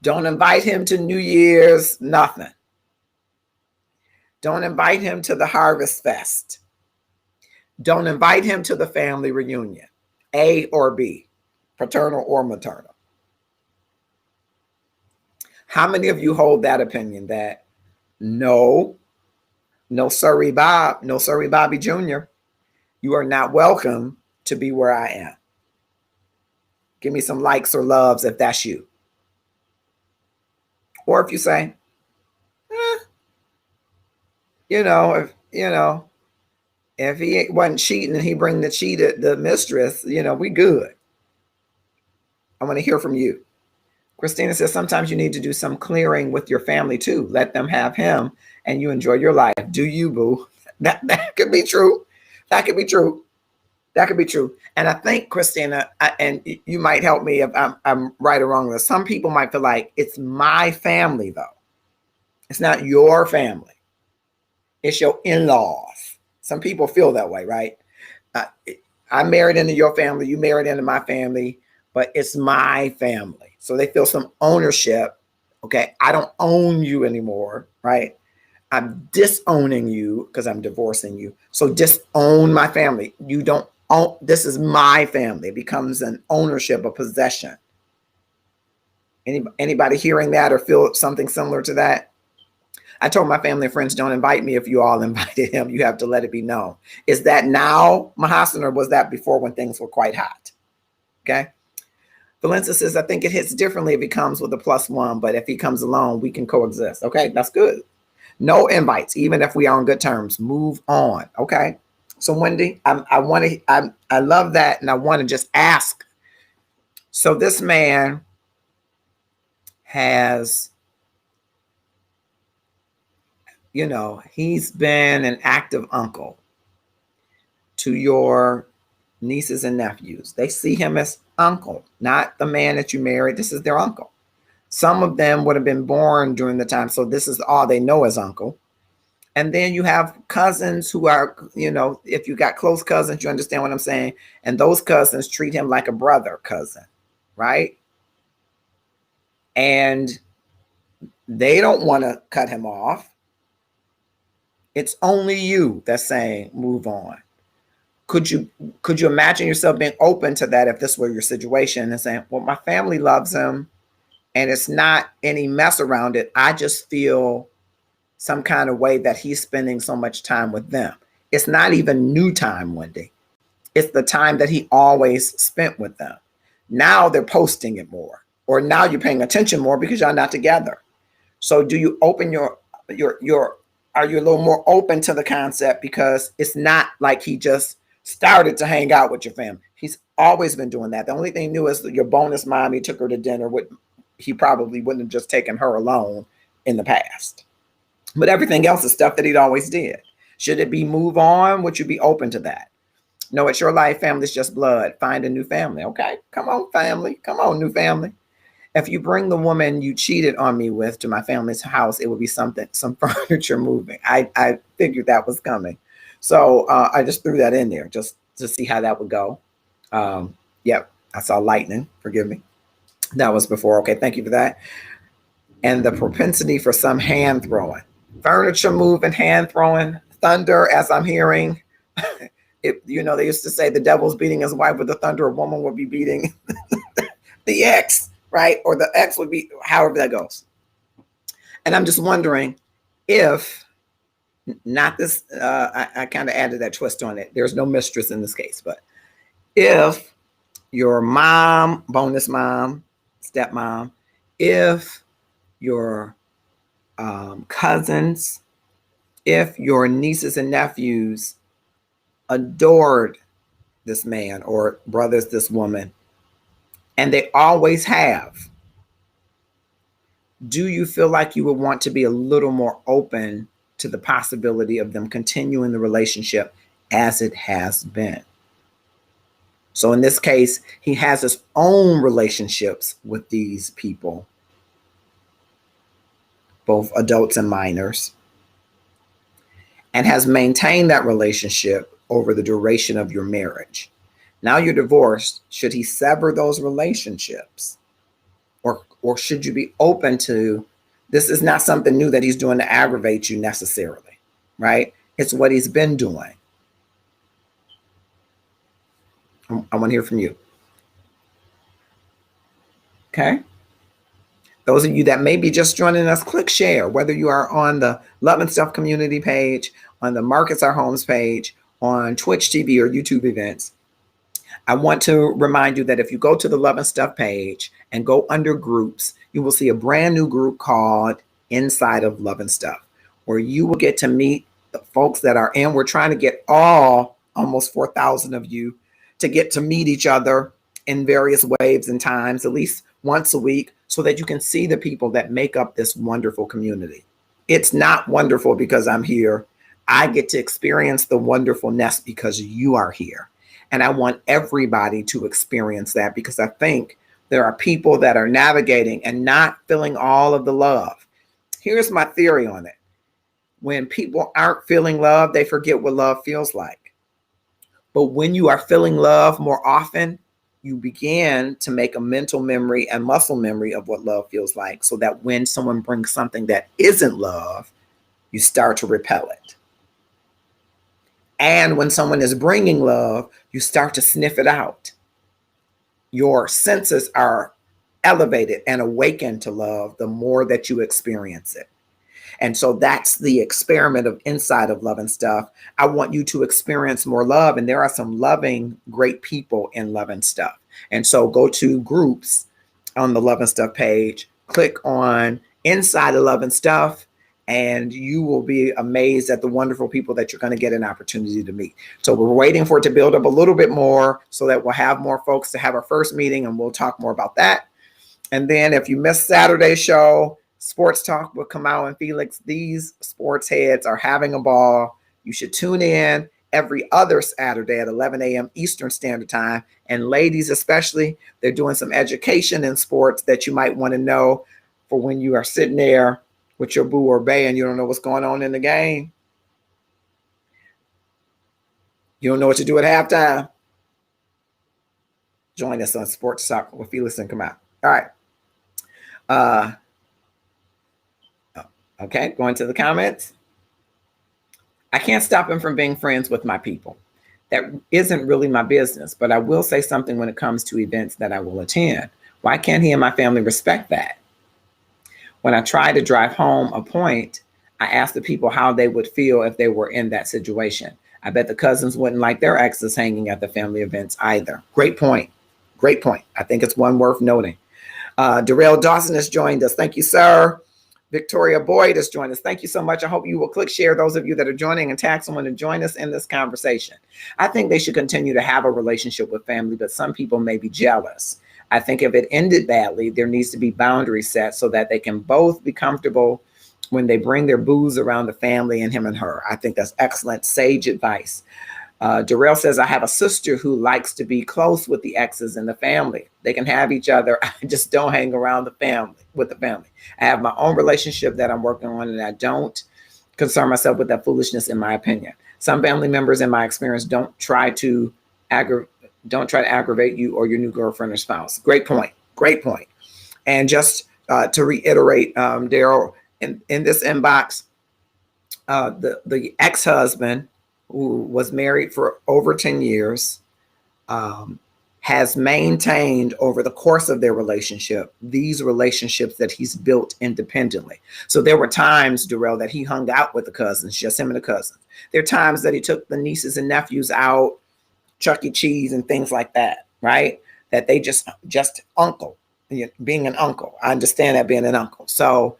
Don't invite him to New Year's, nothing. Don't invite him to the Harvest Fest. Don't invite him to the family reunion, A or B, paternal or maternal. How many of you hold that opinion that no, sorry, Bob, no, sorry, Bobby Jr., you are not welcome to be where I am? Give me some likes or loves if that's you. Or if you say, if he wasn't cheating and he bring the mistress, we good. I want to hear from you. Christina says, sometimes you need to do some clearing with your family too. Let them have him and you enjoy your life. Do you, boo? That could be true. That could be true. That could be true. And I think, Christina, and you might help me if I'm right or wrong. Some people might feel like it's my family, though. It's not your family. It's your in-laws. Some people feel that way, right? I married into your family. You married into my family, but it's my family. So they feel some ownership. Okay, I don't own you anymore, right? I'm disowning you because I'm divorcing you. So disown my family. You don't this is my family. It becomes an ownership, a possession. Anybody hearing that or feel something similar to that? I told my family and friends, don't invite me if you all invited him. You have to let it be known. Is that now, Mahasan, or was that before when things were quite hot? Okay. Valencia says, I think it hits differently if he comes with a +1, but if he comes alone, we can coexist. Okay, that's good. No invites, even if we are on good terms. Move on. Okay. So Wendy, I love that, and I want to just ask. So this man has, he's been an active uncle to your nieces and nephews. They see him as uncle, not the man that you married. This is their uncle. Some of them would have been born during the time, so this is all they know as uncle. And then you have cousins who are, if you got close cousins, you understand what I'm saying? And those cousins treat him like a brother cousin, right? And they don't want to cut him off. It's only you that's saying, move on. Could you imagine yourself being open to that if this were your situation and saying, well, my family loves him and it's not any mess around it. I just feel some kind of way that he's spending so much time with them. It's not even new time, Wendy. It's the time that he always spent with them. Now they're posting it more, or now you're paying attention more because y'all not together. So do you open are you a little more open to the concept, because it's not like he just started to hang out with your family. He's always been doing that. The only thing new is your bonus mom, he took her to dinner. He probably wouldn't have just taken her alone in the past. But everything else is stuff that he'd always did. Should it be move on? Would you be open to that? No, it's your life. Family's just blood. Find a new family. Okay, come on, family. Come on, new family. If you bring the woman you cheated on me with to my family's house, it would be some furniture moving. I figured that was coming. So I just threw that in there just to see how that would go. Yep, I saw lightning. Forgive me. That was before. Okay, thank you for that. And the propensity for some hand throwing. Furniture moving, hand throwing, thunder, as I'm hearing. They used to say the devil's beating his wife with the thunder. A woman would be beating the ex, right? Or the ex would be, however that goes. And I'm just wondering if, not this, I kind of added that twist on it. There's no mistress in this case, but if your mom, bonus mom, stepmom, if your cousins, if your nieces and nephews adored this man, or brothers this woman, and they always have, do you feel like you would want to be a little more open to the possibility of them continuing the relationship as it has been? So in this case, he has his own relationships with these people, both adults and minors, and has maintained that relationship over the duration of your marriage. Now you're divorced. Should he sever those relationships? Or should you be open to, this is not something new that he's doing to aggravate you necessarily, right? It's what he's been doing. I want to hear from you. Okay. Those of you that may be just joining us, click share, whether you are on the Love and Stuff community page, on the Markets Our Homes page, on Twitch TV or YouTube events. I want to remind you that if you go to the Love and Stuff page and go under groups, you will see a brand new group called Inside of Love and Stuff, where you will get to meet the folks that are in. We're trying to get almost 4,000 of you to get to meet each other in various waves and times, at least once a week, so that you can see the people that make up this wonderful community. It's not wonderful because I'm here. I get to experience the wonderfulness because you are here. And I want everybody to experience that, because I think there are people that are navigating and not feeling all of the love. Here's my theory on it. When people aren't feeling love, they forget what love feels like. But when you are feeling love more often, you begin to make a mental memory and muscle memory of what love feels like, so that when someone brings something that isn't love, you start to repel it. And when someone is bringing love, you start to sniff it out. Your senses are elevated and awakened to love the more that you experience it. And so that's the experiment of inside of Love and Stuff. I want you to experience more love. And there are some loving, great people in Love and Stuff. And so go to groups on the Love and Stuff page, click on Inside of Love and Stuff, and you will be amazed at the wonderful people that you're going to get an opportunity to meet. So we're waiting for it to build up a little bit more so that we'll have more folks to have our first meeting, and we'll talk more about that. And then if you missed Saturday's show, Sports Talk will come out. And Felix, these sports heads are having a ball. You should tune in every other Saturday at 11 a.m. Eastern Standard Time. And ladies especially, they're doing some education in sports that you might want to know for when you are sitting there with your boo or bae and you don't know what's going on in the game. You don't know what to do at halftime. Join us on Sports Talk with Felix and come out. All right. Okay, going to the comments. I can't stop him from being friends with my people. That isn't really my business, but I will say something when it comes to events that I will attend. Why can't he and my family respect that? When I try to drive home a point, I ask the people how they would feel if they were in that situation. I bet the cousins wouldn't like their exes hanging at the family events either. Great point. Great point. I think it's one worth noting. Darrell Dawson has joined us. Thank you, sir. Victoria Boyd has joined us. Thank you so much. I hope you will click share, those of you that are joining, and tag someone to join us in this conversation. I think they should continue to have a relationship with family, but some people may be jealous. I think if it ended badly, there needs to be boundaries set so that they can both be comfortable when they bring their booze around the family and him and her. I think that's excellent, sage advice. Darrell says, I have a sister who likes to be close with the exes in the family. They can have each other. I just don't hang around the family with the family. I have my own relationship that I'm working on, and I don't concern myself with that foolishness, in my opinion. Some family members, in my experience, don't try to aggravate you or your new girlfriend or spouse. Great point. Great point. And just to reiterate, Daryl, in this inbox, the ex-husband, who was married for over 10 years, has maintained over the course of their relationship these relationships that he's built independently. So there were times, Darrell, that he hung out with the cousins, just him and the cousins. There are times that he took the nieces and nephews out, Chuck E. Cheese and things like that, right? That they just uncle, being an uncle. I understand that, being an uncle. So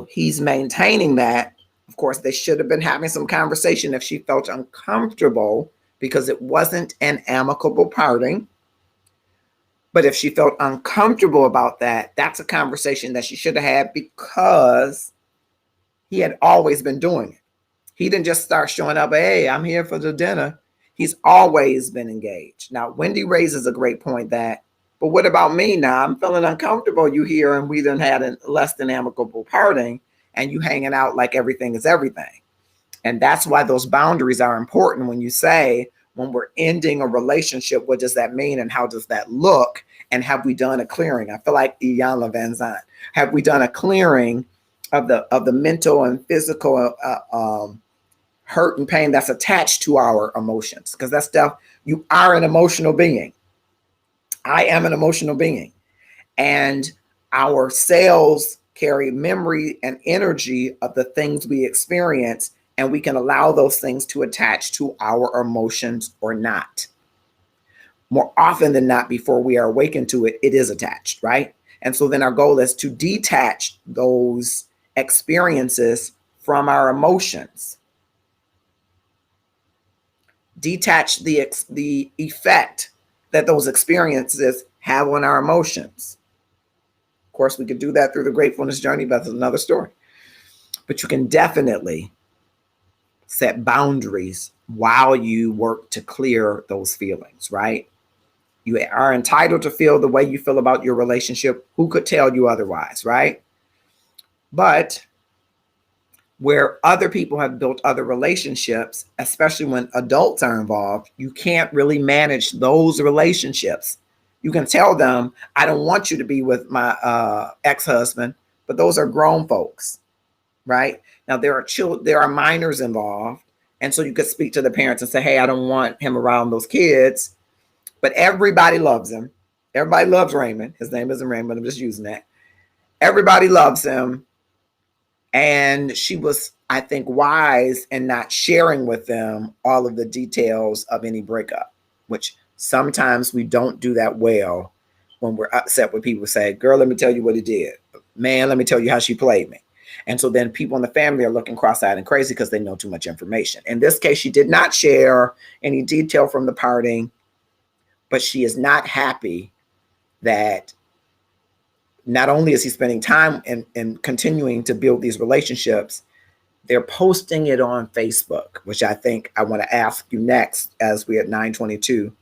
he's maintaining that. Of course, they should have been having some conversation if she felt uncomfortable, because it wasn't an amicable parting. But if she felt uncomfortable about that, that's a conversation that she should have had, because he had always been doing it. He didn't just start showing up, hey, I'm here for the dinner. He's always been engaged. Now, Wendy raises a great point that, but what about me now? I'm feeling uncomfortable. You here and we done had a less than amicable parting, and you hanging out like everything is everything. And that's why those boundaries are important. When you say, when we're ending a relationship, what does that mean and how does that look? And have we done a clearing? I feel like Iyanla Van Zandt. Have we done a clearing of the mental and physical hurt and pain that's attached to our emotions? Because that stuff, you are an emotional being. I am an emotional being. And our cells carry memory and energy of the things we experience, and we can allow those things to attach to our emotions or not. More often than not, before we are awakened to it, it is attached, right? And so then our goal is to detach those experiences from our emotions. Detach the effect that those experiences have on our emotions. Of course, we could do that through the gratefulness journey, but that's another story. But you can definitely set boundaries while you work to clear those feelings, right? You are entitled to feel the way you feel about your relationship. Who could tell you otherwise, right? But where other people have built other relationships, especially when adults are involved, you can't really manage those relationships. You can tell them, I don't want you to be with my ex-husband, but those are grown folks, right? Now there are minors involved, And so you could speak to the parents and say, hey, I don't want him around those kids, but everybody loves him. Everybody loves Raymond. His name isn't Raymond, I'm just using that. Everybody loves him. And she was, I think, wise in not sharing with them all of the details of any breakup, which sometimes we don't do that well when we're upset with people. Say, girl, let me tell you what he did. Man, let me tell you how she played me. And so then people in the family are looking cross-eyed and crazy because they know too much information. In this case, she did not share any detail from the parting, but she is not happy that not only is he spending time and continuing to build these relationships, they're posting it on Facebook, which I think I want to ask you next as we're at 9:22.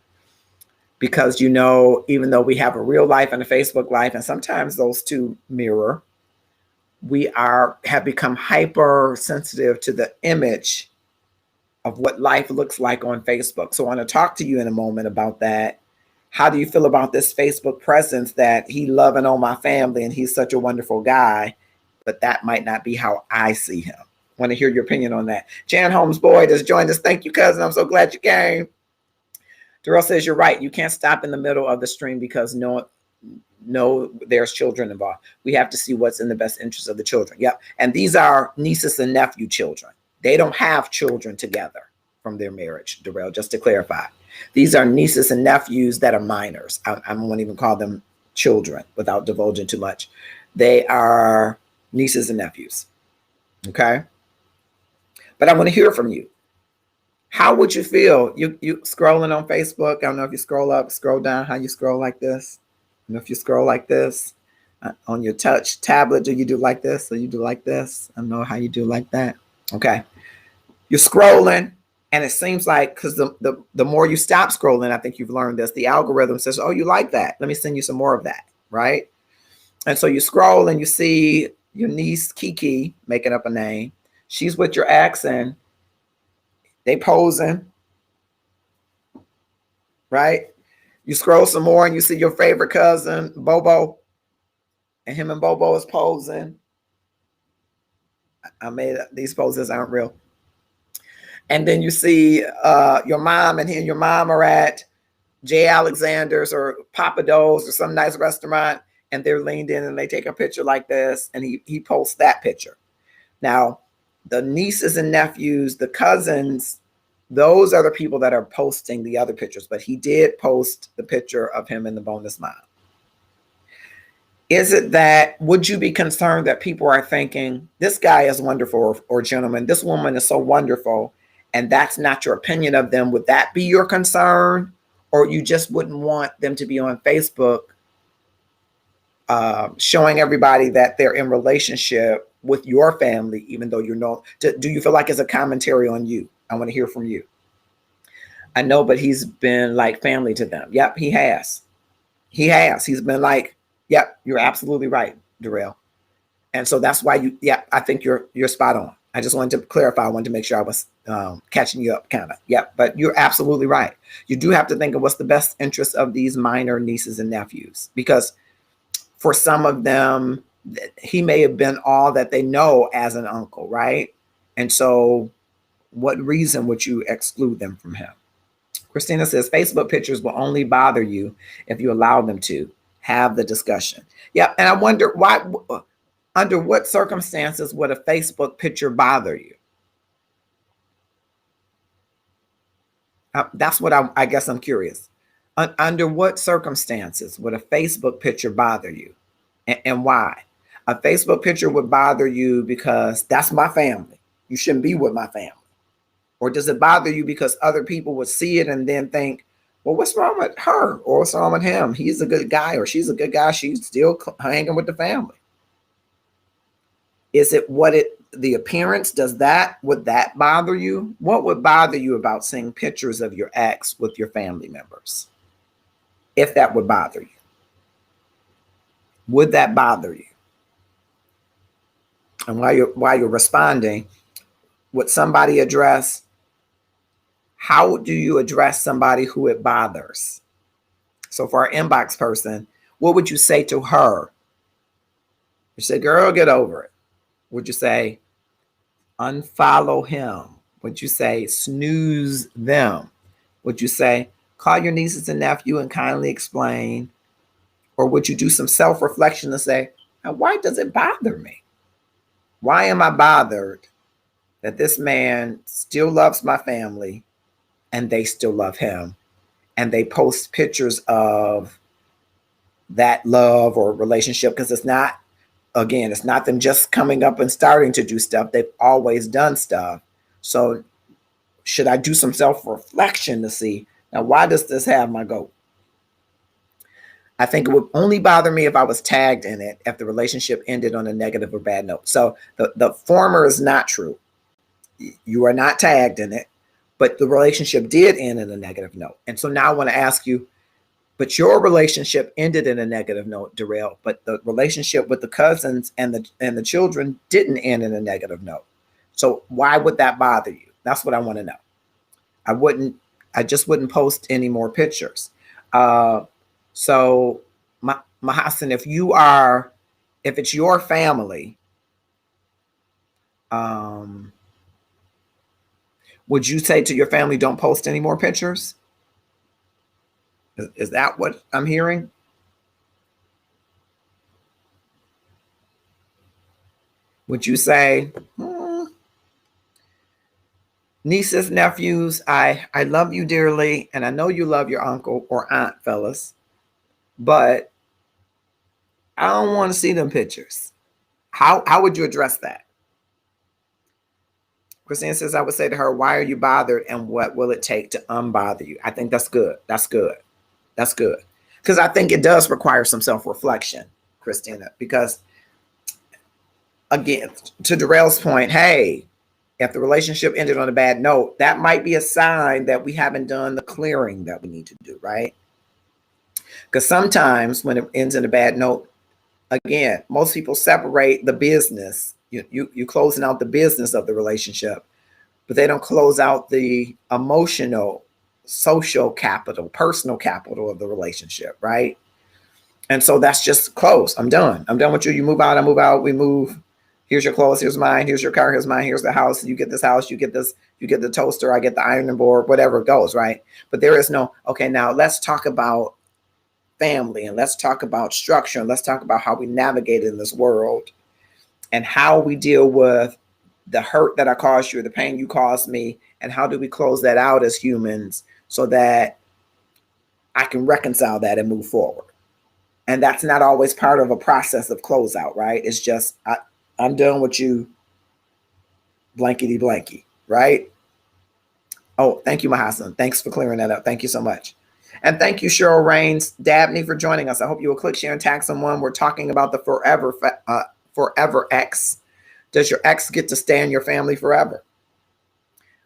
Because, you know, even though we have a real life and a Facebook life, and sometimes those two mirror, we have become hypersensitive to the image of what life looks like on Facebook. So I want to talk to you in a moment about that. How do you feel about this Facebook presence that he loving on my family and he's such a wonderful guy, but that might not be how I see him? I want to hear your opinion on that. Jan Holmes Boyd has joined us. Thank you, cousin. I'm so glad you came. Darrell says you're right. You can't stop in the middle of the stream because no, there's children involved. We have to see what's in the best interest of the children. Yep. And these are nieces and nephew children. They don't have children together from their marriage, Darrell, just to clarify. These are nieces and nephews that are minors. I won't even call them children without divulging too much. They are nieces and nephews. Okay. But I want to hear from you. How would you feel? You scrolling on Facebook? I don't know if you scroll up, scroll down, how you scroll like this. I don't know if you scroll like this on your touch tablet. Do you do like this or you do like this? I don't know how you do like that. Okay. You're scrolling and it seems like, because the more you stop scrolling, I think you've learned this, the algorithm says, oh, you like that. Let me send you some more of that. Right. And so you scroll and you see your niece, Kiki, making up a name. She's with your ex and they posing, right? You scroll some more and you see your favorite cousin, Bobo, and him and Bobo is posing. I made up, these poses aren't real. And then you see your mom and he and your mom are at J. Alexander's or Papa Do's or some nice restaurant, and they're leaned in and they take a picture like this, and he posts that picture. Now, the nieces and nephews, the cousins, those are the people that are posting the other pictures, but he did post the picture of him in the bonus mom. Is it that, would you be concerned that people are thinking, this guy is wonderful, or gentleman, this woman is so wonderful, and that's not your opinion of them? Would that be your concern? Or you just wouldn't want them to be on Facebook showing everybody that they're in relationship with your family, even though you're not? Do you feel like it's a commentary on you? I want to hear from you. I know, but he's been like family to them. Yep, he has. He has. He's been like, yep, you're absolutely right, Darrell. And so that's why I think you're spot on. I just wanted to clarify. I wanted to make sure I was catching you up, kind of. Yep, but you're absolutely right. You do have to think of what's the best interest of these minor nieces and nephews, because for some of them, he may have been all that they know as an uncle, right? And so what reason would you exclude them from him? Christina says, Facebook pictures will only bother you if you allow them to have the discussion. Yeah, and I wonder why, under what circumstances would a Facebook picture bother you? That's what I guess I'm curious. Under what circumstances would a Facebook picture bother you, and why? A Facebook picture would bother you because that's my family. You shouldn't be with my family. Or does it bother you because other people would see it and then think, well, what's wrong with her? Or what's wrong with him? He's a good guy, or she's a good guy. She's still hanging with the family. Is it the appearance? Would that bother you? What would bother you about seeing pictures of your ex with your family members? If that would bother you. Would that bother you? And while you're responding, would somebody address, how do you address somebody who it bothers? So for our inbox person, what would you say to her? You say, girl, get over it. Would you say, unfollow him? Would you say snooze them? Would you say call your nieces and nephew and kindly explain? Or would you do some self-reflection and say, now, why does it bother me? Why am I bothered that this man still loves my family and they still love him? And they post pictures of that love or relationship, because it's not, again, it's not them just coming up and starting to do stuff. They've always done stuff. So should I do some self-reflection to see, now, why does this have my goat? I think it would only bother me if I was tagged in it, if the relationship ended on a negative or bad note. So the former is not true. You are not tagged in it, but the relationship did end in a negative note. And so now I want to ask you, but your relationship ended in a negative note, Darrell, but the relationship with the cousins and the children didn't end in a negative note. So why would that bother you? That's what I want to know. I just wouldn't post any more pictures. So Mahasan, if it's your family, would you say to your family, don't post any more pictures? Is that what I'm hearing? Would you say, nieces, nephews, I love you dearly, and I know you love your uncle or aunt, fellas, but I don't want to see them pictures. How would you address that? Christine says, I would say to her, why are you bothered and what will it take to unbother you? I think that's good. That's good. That's good. Because I think it does require some self-reflection, Christina, because again, to Darrell's point, hey, if the relationship ended on a bad note, that might be a sign that we haven't done the clearing that we need to do, right? Because sometimes when it ends in a bad note, again, most people separate the business. You closing out the business of the relationship, but they don't close out the emotional, social capital, personal capital of the relationship, right? And so that's just close. I'm done. I'm done with you. You move out, I move out, we move. Here's your clothes, here's mine, here's your car, here's mine, here's the house. You get this house, you get this, you get the toaster, I get the ironing board, whatever it goes, right? But there is no, okay, now let's talk about family and let's talk about structure and let's talk about how we navigate in this world and how we deal with the hurt that I caused you, the pain you caused me, and how do we close that out as humans so that I can reconcile that and move forward. And that's not always part of a process of closeout, right? It's just, I'm done with you, blankety blanky, right? Oh, thank you, Mahasan. Thanks for clearing that up. Thank you so much. And thank you, Cheryl Rains, Dabney, for joining us. I hope you will click, share, and tag someone. We're talking about the forever ex. Does your ex get to stay in your family forever?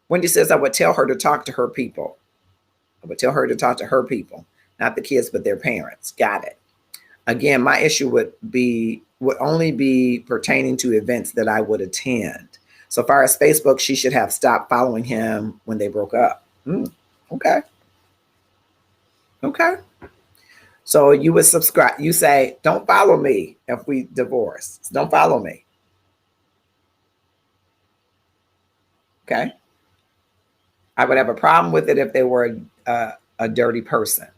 Wendy says, I would tell her to talk to her people. I would tell her to talk to her people, not the kids, but their parents. Got it. Again, my issue would only be pertaining to events that I would attend. So far as Facebook, she should have stopped following him when they broke up. Okay. Okay. So you would subscribe. You say, don't follow me if we divorce. Don't follow me. Okay. I would have a problem with it if they were a dirty person.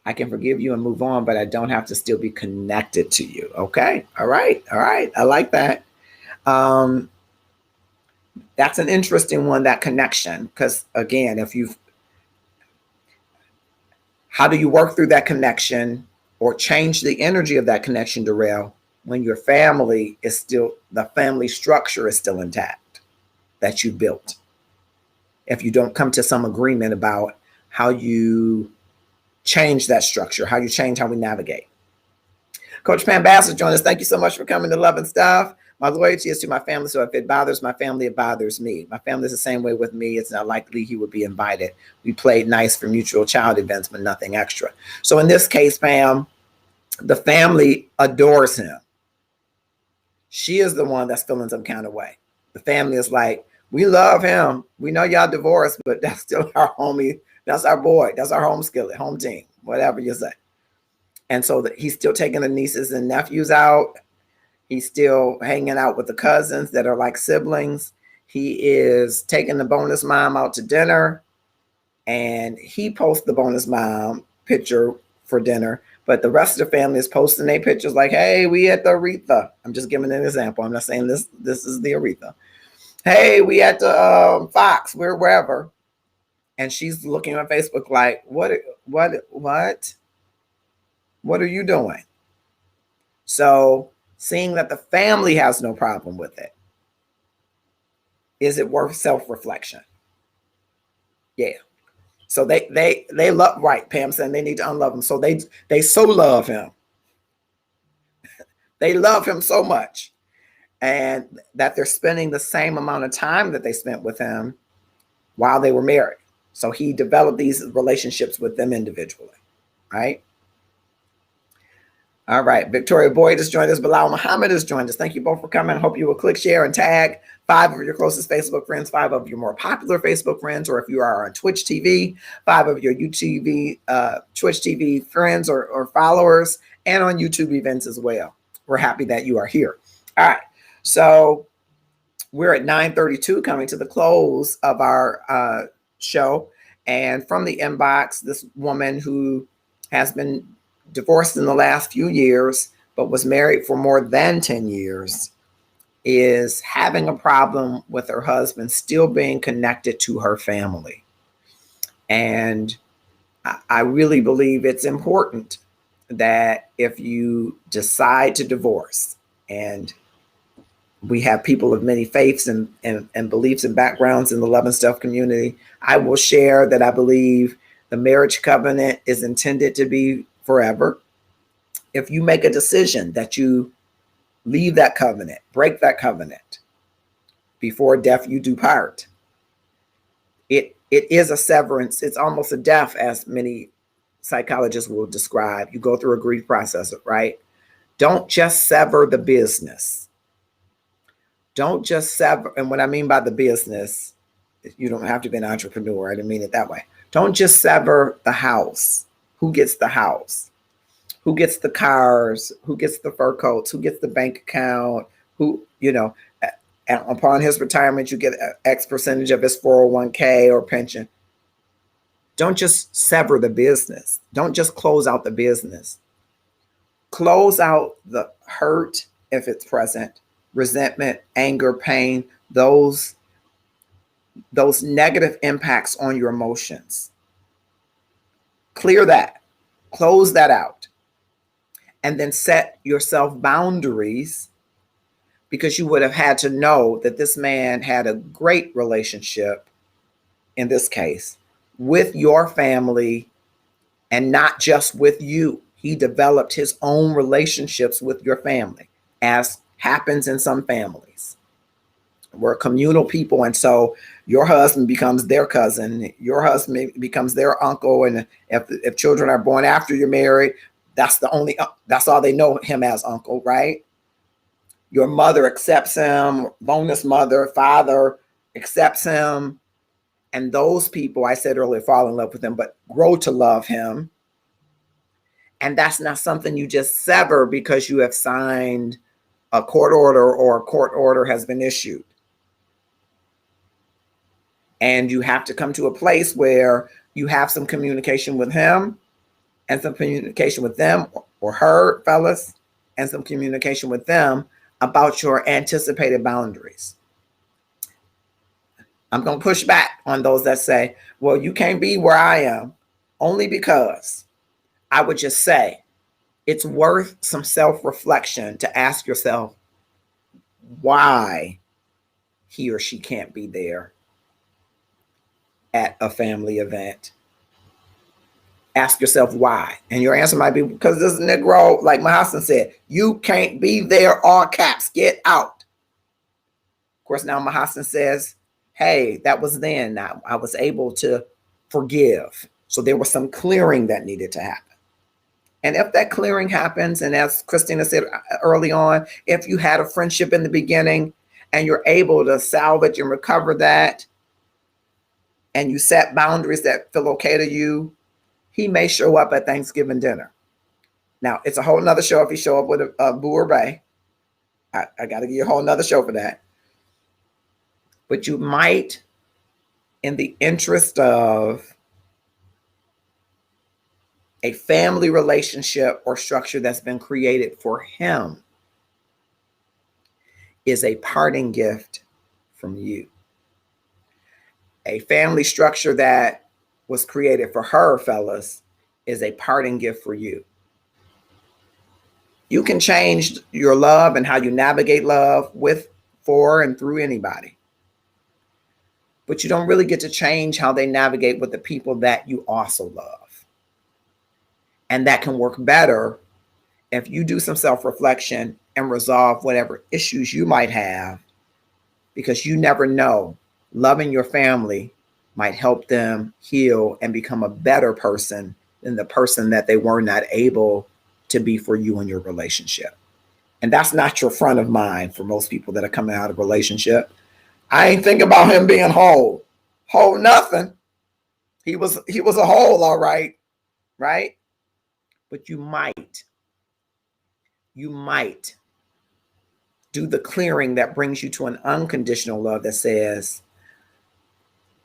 I can forgive you and move on, but I don't have to still be connected to you. Okay. All right. All right. I like that. That's an interesting one, that connection. Because again, how do you work through that connection or change the energy of that connection, Darrell, when your family is still, the family structure is still intact that you built? If you don't come to some agreement about how you change that structure, how you change how we navigate. Coach Pam Bass has joined us. Thank you so much for coming to Love and Stuff. My loyalty is to my family, so if it bothers my family, it bothers me. My family is the same way with me. It's not likely he would be invited. We played nice for mutual child events, but nothing extra. So in this case, Pam, the family adores him. She is the one that's feeling some kind of way. The family is like, we love him. We know y'all divorced, but that's still our homie. That's our boy. That's our home skillet, home team, whatever you say. And so he's still taking the nieces and nephews out. He's still hanging out with the cousins that are like siblings. He is taking the bonus mom out to dinner, and he posts the bonus mom picture for dinner, but the rest of the family is posting their pictures like, hey, we at the Aretha. I'm just giving an example. I'm not saying this is the Aretha. Hey, we at the Fox, we're wherever. And she's looking on Facebook like, what are you doing? So seeing that the family has no problem with it, is it worth self-reflection? Yeah. So they love, right, Pam saying they need to unlove him. So they so love him. They love him so much, and that they're spending the same amount of time that they spent with him while they were married. So he developed these relationships with them individually, right? All right, Victoria Boyd has joined us. Bilal Muhammad has joined us. Thank you both for coming. I hope you will click, share, and tag 5 of your closest Facebook friends, 5 of your more popular Facebook friends, or if you are on Twitch TV, 5 of your YouTube, Twitch TV friends or followers, and on YouTube events as well. We're happy that you are here. All right, so we're at 9:32, coming to the close of our show. And from the inbox, this woman who has been divorced in the last few years, but was married for more than 10 years, is having a problem with her husband still being connected to her family. And I really believe it's important that if you decide to divorce, and we have people of many faiths and beliefs and backgrounds in the Love and Stuff community, I will share that I believe the marriage covenant is intended to be forever. If you make a decision that you leave that covenant, break that covenant, before death you do part, it is a severance. It's almost a death, as many psychologists will describe. You go through a grief process, right? Don't just sever the business. Don't just sever. And what I mean by the business, you don't have to be an entrepreneur. I didn't mean it that way. Don't just sever the house. Who gets the house? Who gets the cars? Who gets the fur coats? Who gets the bank account? Who, upon his retirement, you get X percentage of his 401k or pension. Don't just sever the business. Don't just close out the business. Close out the hurt, if it's present, resentment, anger, pain, those negative impacts on your emotions. Clear that. Close that out. And then set yourself boundaries, because you would have had to know that this man had a great relationship, in this case, with your family, and not just with you. He developed his own relationships with your family, as happens in some families. We're communal people, and so your husband becomes their cousin, your husband becomes their uncle, and if children are born after you're married, that's all they know him as, uncle, right? Your mother accepts him, bonus mother, father accepts him, and those people, I said earlier, fall in love with him, but grow to love him. And that's not something you just sever because you have signed a court order or a court order has been issued. And you have to come to a place where you have some communication with him and some communication with them, or her, fellas, and some communication with them about your anticipated boundaries. I'm going to push back on those that say, well, you can't be where I am, only because I would just say it's worth some self-reflection to ask yourself why he or she can't be there at a family event. Ask yourself why. And your answer might be because this Negro, like my husband said, you can't be there, all caps, get out. Of course, now my husband says, hey, that was then. I was able to forgive. So there was some clearing that needed to happen. And if that clearing happens, and as Christina said early on, if you had a friendship in the beginning and you're able to salvage and recover that, and you set boundaries that feel okay to you, he may show up at Thanksgiving dinner. Now, it's a whole nother show if he show up with a boo or bae. I got to give you a whole nother show for that. But you might, in the interest of a family relationship or structure that's been created for him, is a parting gift from you. A family structure that was created for her, fellas, is a parting gift for you. You can change your love and how you navigate love with, for, and through anybody. But you don't really get to change how they navigate with the people that you also love. And that can work better if you do some self-reflection and resolve whatever issues you might have, because you never know. Loving your family might help them heal and become a better person than the person that they were not able to be for you in your relationship. And that's not your front of mind for most people that are coming out of a relationship. I ain't think about him being whole. Whole nothing. He was a whole, all right, right? But you might do the clearing that brings you to an unconditional love that says,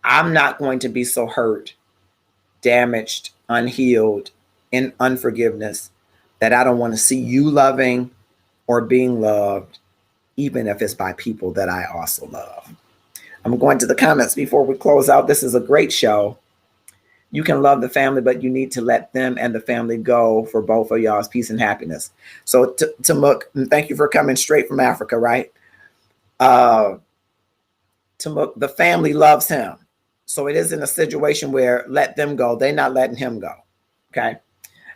I'm not going to be so hurt, damaged, unhealed, in unforgiveness that I don't want to see you loving or being loved, even if it's by people that I also love. I'm going to the comments before we close out. This is a great show. You can love the family, but you need to let them and the family go for both of y'all's peace and happiness. So Tamuk, thank you for coming straight from Africa, right? Tamuk, the family loves him. So it isn't a situation where let them go. They're not letting him go. Okay.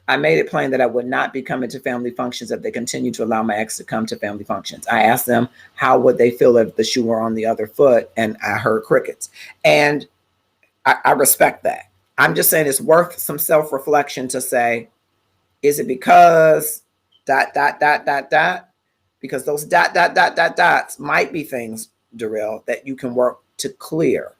I made it plain that I would not be coming to family functions if they continue to allow my ex to come to family functions. I asked them how would they feel if the shoe were on the other foot, and I heard crickets. And I respect that. I'm just saying it's worth some self-reflection to say, is it because ... Because those ... dots might be things, Darrell, that you can work to clear.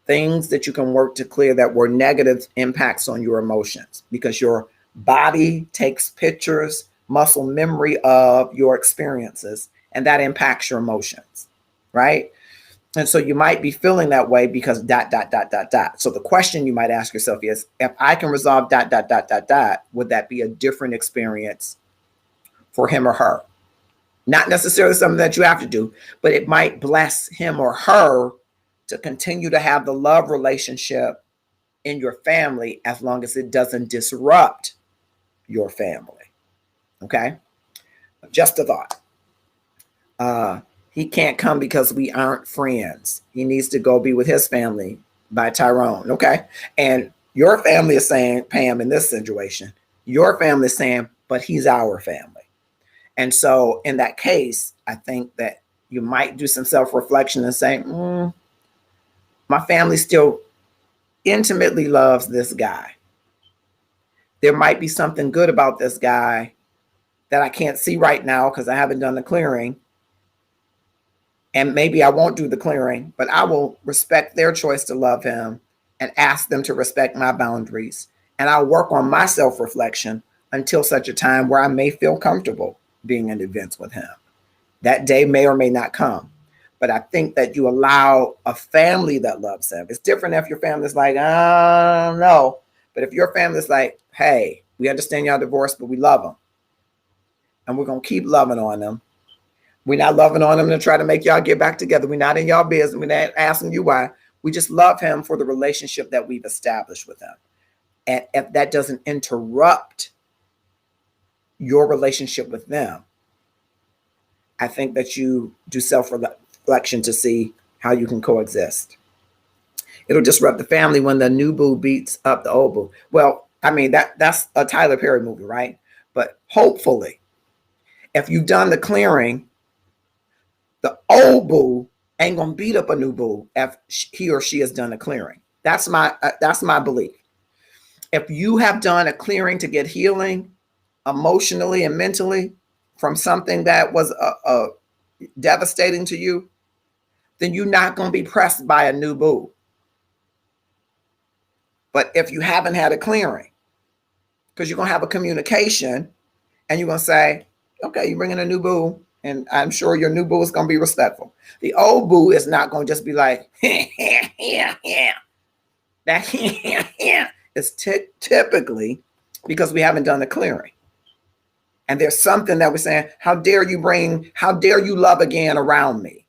Things that you can work to clear that were negative impacts on your emotions, because your body takes pictures, muscle memory of your experiences, and that impacts your emotions, right? And so you might be feeling that way because ... So the question you might ask yourself is, if I can resolve ... would that be a different experience for him or her? Not necessarily something that you have to do, but it might bless him or her to continue to have the love relationship in your family as long as it doesn't disrupt your family. Okay? Just a thought. He can't come because we aren't friends. He needs to go be with his family by Tyrone. Okay? And your family is saying, Pam, in this situation, your family is saying, but he's our family. And so in that case, I think that you might do some self-reflection and say, my family still intimately loves this guy. There might be something good about this guy that I can't see right now because I haven't done the clearing. And maybe I won't do the clearing, but I will respect their choice to love him and ask them to respect my boundaries. And I'll work on my self-reflection until such a time where I may feel comfortable being in events with him. That day may or may not come. But I think that you allow a family that loves him. It's different if your family's like, no. But if your family's like, hey, we understand y'all divorced, but we love them. And we're going to keep loving on them. We're not loving on them to try to make y'all get back together. We're not in y'all business. We're not asking you why. We just love him for the relationship that we've established with him. And if that doesn't interrupt your relationship with them, I think that you do self-reflection to see how you can coexist. It'll disrupt the family when the new boo beats up the old boo. Well, I mean, that's a Tyler Perry movie, right? But hopefully, if you've done the clearing, the old boo ain't gonna beat up a new boo if he or she has done a clearing. That's my belief. If you have done a clearing to get healing emotionally and mentally from something that was devastating to you, then you're not going to be pressed by a new boo. But if you haven't had a clearing, because you're going to have a communication and you're going to say, okay, you bring in a new boo, And I'm sure your new boo is going to be respectful. The old boo is not going to just be like, yeah. That is typically because we haven't done the clearing. And there's something that we're saying, how dare you love again around me?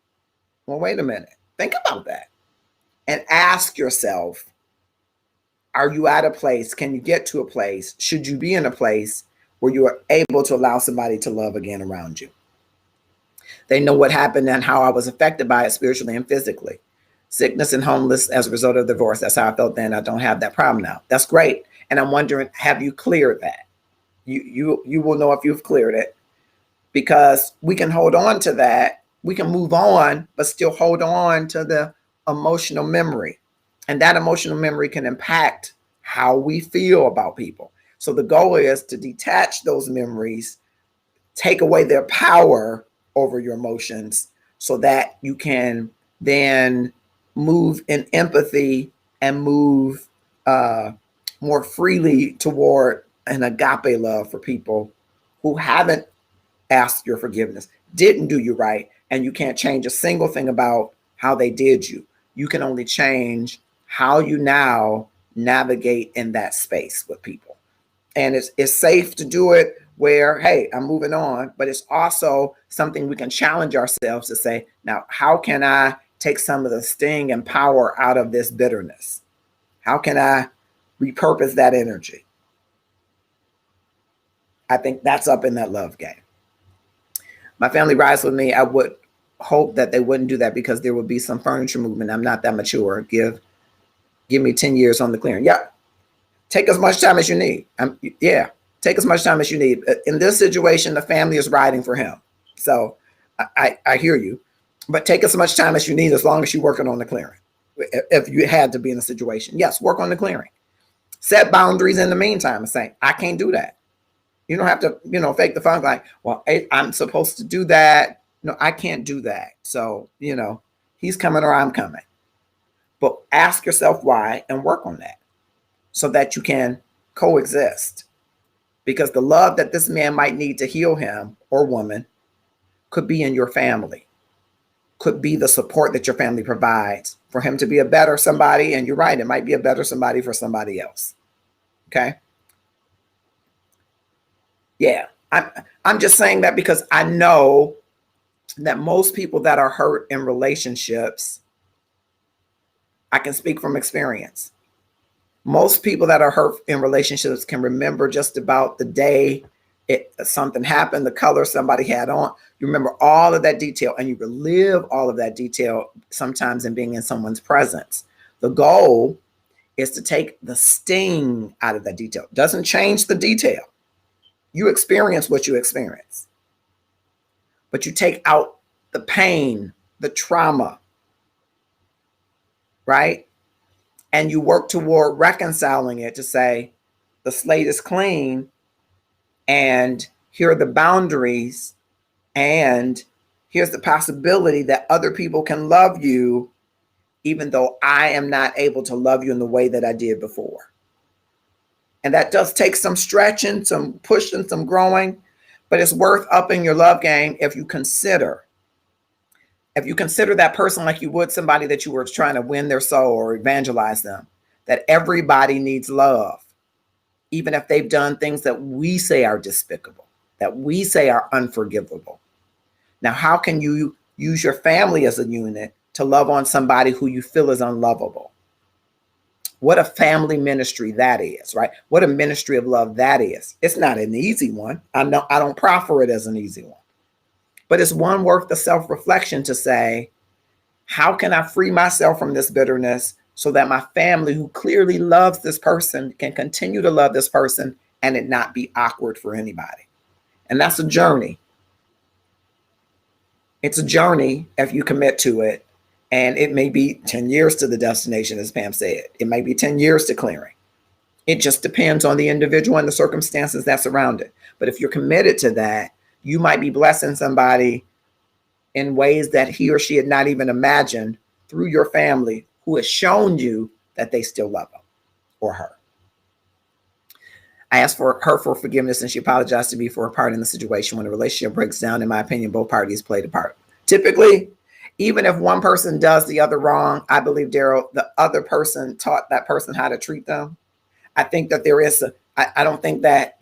Well, wait a minute. Think about that and ask yourself, are you at a place? Can you get to a place? Should you be in a place where you are able to allow somebody to love again around you? They know what happened and how I was affected by it spiritually and physically. Sickness and homeless as a result of divorce. That's how I felt then. I don't have that problem now. That's great. And I'm wondering, have you cleared that? You will know if you've cleared it, because we can hold on to that. We can move on, but still hold on to the emotional memory. And that emotional memory can impact how we feel about people. So the goal is to detach those memories, take away their power over your emotions, so that you can then move in empathy and move more freely toward an agape love for people who haven't asked your forgiveness, didn't do you right, and you can't change a single thing about how they did you. You can only change how you now navigate in that space with people. And it's safe to do it where, hey, I'm moving on, but it's also something we can challenge ourselves to say, now, how can I take some of the sting and power out of this bitterness? How can I repurpose that energy? I think that's up in that love game. My family rides with me. I would hope that they wouldn't do that because there would be some furniture movement. I'm not that mature. Give me 10 years on the clearing. Yeah. Take as much time as you need. Take as much time as you need. In this situation, the family is riding for him. So I hear you. But take as much time as you need as long as you're working on the clearing. If you had to be in a situation, yes, work on the clearing. Set boundaries in the meantime and say, I can't do that. You don't have to, fake the funk like, well, I'm supposed to do that. No, I can't do that. So, he's coming or I'm coming. But ask yourself why and work on that so that you can coexist. Because the love that this man might need to heal him or woman could be in your family, could be the support that your family provides for him to be a better somebody. And you're right, it might be a better somebody for somebody else. Okay. Yeah. I'm just saying that because I know that most people that are hurt in relationships, I can speak from experience. Most people that are hurt in relationships can remember just about the day something happened, the color somebody had on. You remember all of that detail, and you relive all of that detail sometimes in being in someone's presence. The goal is to take the sting out of that detail. Doesn't change the detail. You experience what you experience, but you take out the pain, the trauma, right? And you work toward reconciling it to say, the slate is clean, and here are the boundaries, and here's the possibility that other people can love you, even though I am not able to love you in the way that I did before. And that does take some stretching, some pushing, some growing, but it's worth upping your love game if you consider that person like you would somebody that you were trying to win their soul or evangelize them, that everybody needs love, even if they've done things that we say are despicable, that we say are unforgivable. Now, how can you use your family as a unit to love on somebody who you feel is unlovable? What a family ministry that is, right? What a ministry of love that is. It's not an easy one. I don't proffer it as an easy one, but it's one worth the self-reflection to say, how can I free myself from this bitterness so that my family, who clearly loves this person, can continue to love this person and it not be awkward for anybody? And that's a journey. It's a journey if you commit to it. And it may be 10 years to the destination, as Pam said. It might be 10 years to clearing. It just depends on the individual and the circumstances that surround it. But if you're committed to that, you might be blessing somebody in ways that he or she had not even imagined through your family, who has shown you that they still love him or her. I asked for her for forgiveness, and she apologized to me for her part in the situation. When a relationship breaks down, in my opinion, both parties played a part. Typically, even if one person does the other wrong, I believe, Daryl, the other person taught that person how to treat them. I think that there is I don't think that,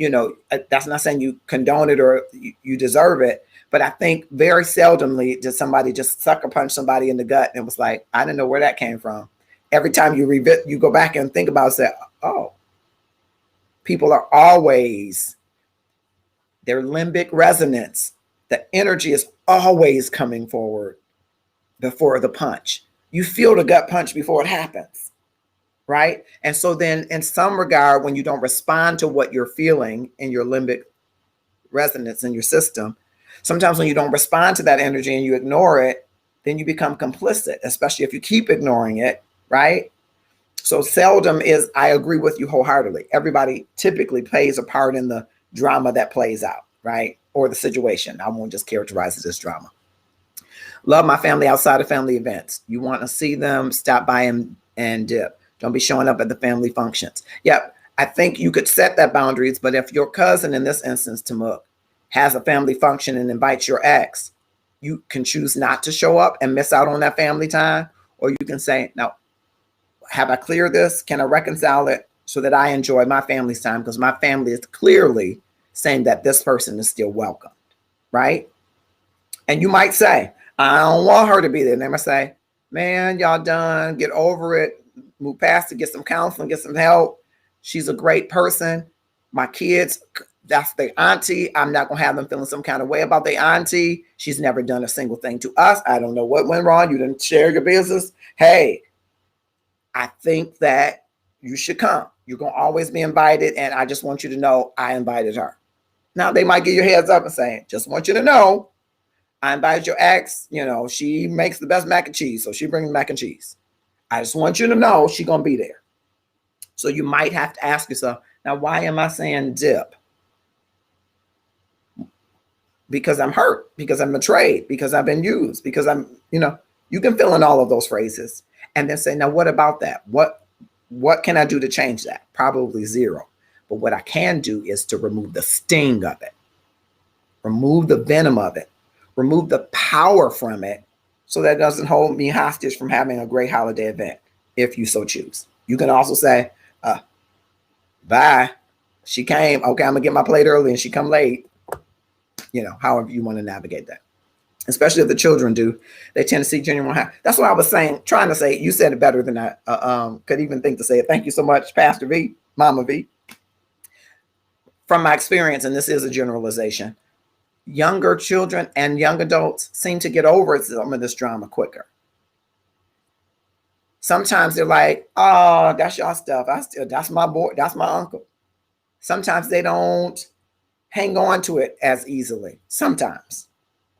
that's not saying you condone it or you deserve it, but I think very seldomly did somebody just sucker punch somebody in the gut and it was like, I didn't know where that came from. Every time you go back and think about it, say, oh, people are always, their limbic resonance, the energy is always coming forward before the punch. You feel the gut punch before it happens, right? And so then in some regard, when you don't respond to what you're feeling in your limbic resonance in your system, sometimes when you don't respond to that energy and you ignore it, then you become complicit, especially if you keep ignoring it, right? So seldom is, I agree with you wholeheartedly. Everybody typically plays a part in the drama that plays out, right? Or the situation. I won't just characterize it as drama. Love my family outside of family events. You want to see them, stop by and dip. Don't be showing up at the family functions. Yep, I think you could set that boundaries, but if your cousin, in this instance, Tamuk, has a family function and invites your ex, you can choose not to show up and miss out on that family time, or you can say, no, have I cleared this? Can I reconcile it so that I enjoy my family's time? Because my family is clearly saying that this person is still welcomed, right? And you might say, I don't want her to be there. And they might say, man, y'all done, get over it, move past it, get some counseling, get some help. She's a great person. My kids, that's their auntie. I'm not going to have them feeling some kind of way about their auntie. She's never done a single thing to us. I don't know what went wrong. You didn't share your business. Hey, I think that you should come. You're going to always be invited. And I just want you to know I invited her. Now, they might give you a heads up and say, just want you to know, I invited your ex. She makes the best mac and cheese. So she brings mac and cheese. I just want you to know she's going to be there. So you might have to ask yourself, now, why am I saying dip? Because I'm hurt, because I'm betrayed, because I've been used, because you can fill in all of those phrases and then say, now, what about that? What can I do to change that? Probably zero. But what I can do is to remove the sting of it, remove the venom of it, remove the power from it so that it doesn't hold me hostage from having a great holiday event, if you so choose. You can also say, bye. She came. Okay, I'm going to get my plate early and she come late. However you want to navigate that. Especially if the children do. They tend to see genuine happiness. That's what I was trying to say. You said it better than I could even think to say it. Thank you so much, Pastor V, Mama V. From my experience, and this is a generalization, younger children and young adults seem to get over some of this drama quicker. Sometimes they're like, oh, that's y'all stuff. That's my boy. That's my uncle. Sometimes they don't hang on to it as easily. Sometimes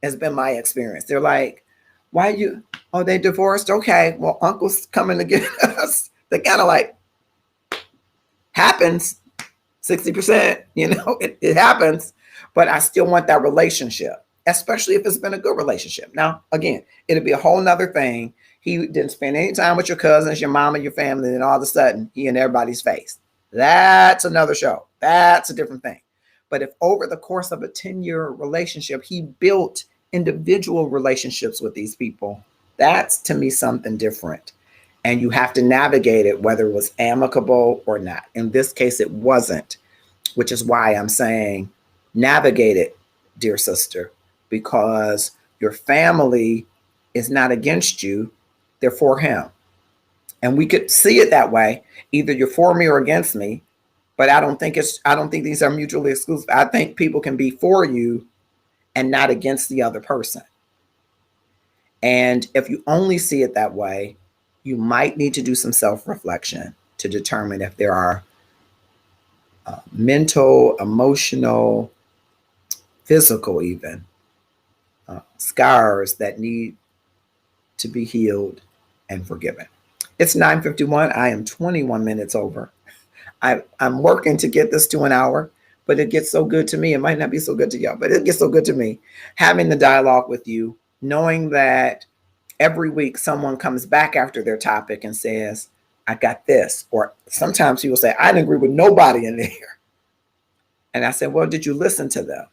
has been my experience. They're like, why you, oh, they divorced? Okay, well, uncle's coming to get us. They kind of like, happens, 60%, it happens, but I still want that relationship, especially if it's been a good relationship. Now, again, it'll be a whole nother thing. He didn't spend any time with your cousins, your mom, and your family, and all of a sudden, he in everybody's face. That's another show. That's a different thing. But if over the course of a 10-year relationship, he built individual relationships with these people, that's to me something different. And you have to navigate it, whether it was amicable or not. In this case, it wasn't, which is why I'm saying navigate it, dear sister, because your family is not against you, they're for him. And we could see it that way. Either you're for me or against me. But I don't think these are mutually exclusive. I think people can be for you and not against the other person. And if you only see it that way, you might need to do some self-reflection to determine if there are mental, emotional, physical even scars that need to be healed and forgiven. It's 9:51. I am 21 minutes over. I'm working to get this to an hour, but it gets so good to me. It might not be so good to y'all, but it gets so good to me. Having the dialogue with you, knowing that every week someone comes back after their topic and says, I got this. Or sometimes people say, I didn't agree with nobody in there. And I said, well, did you listen to them?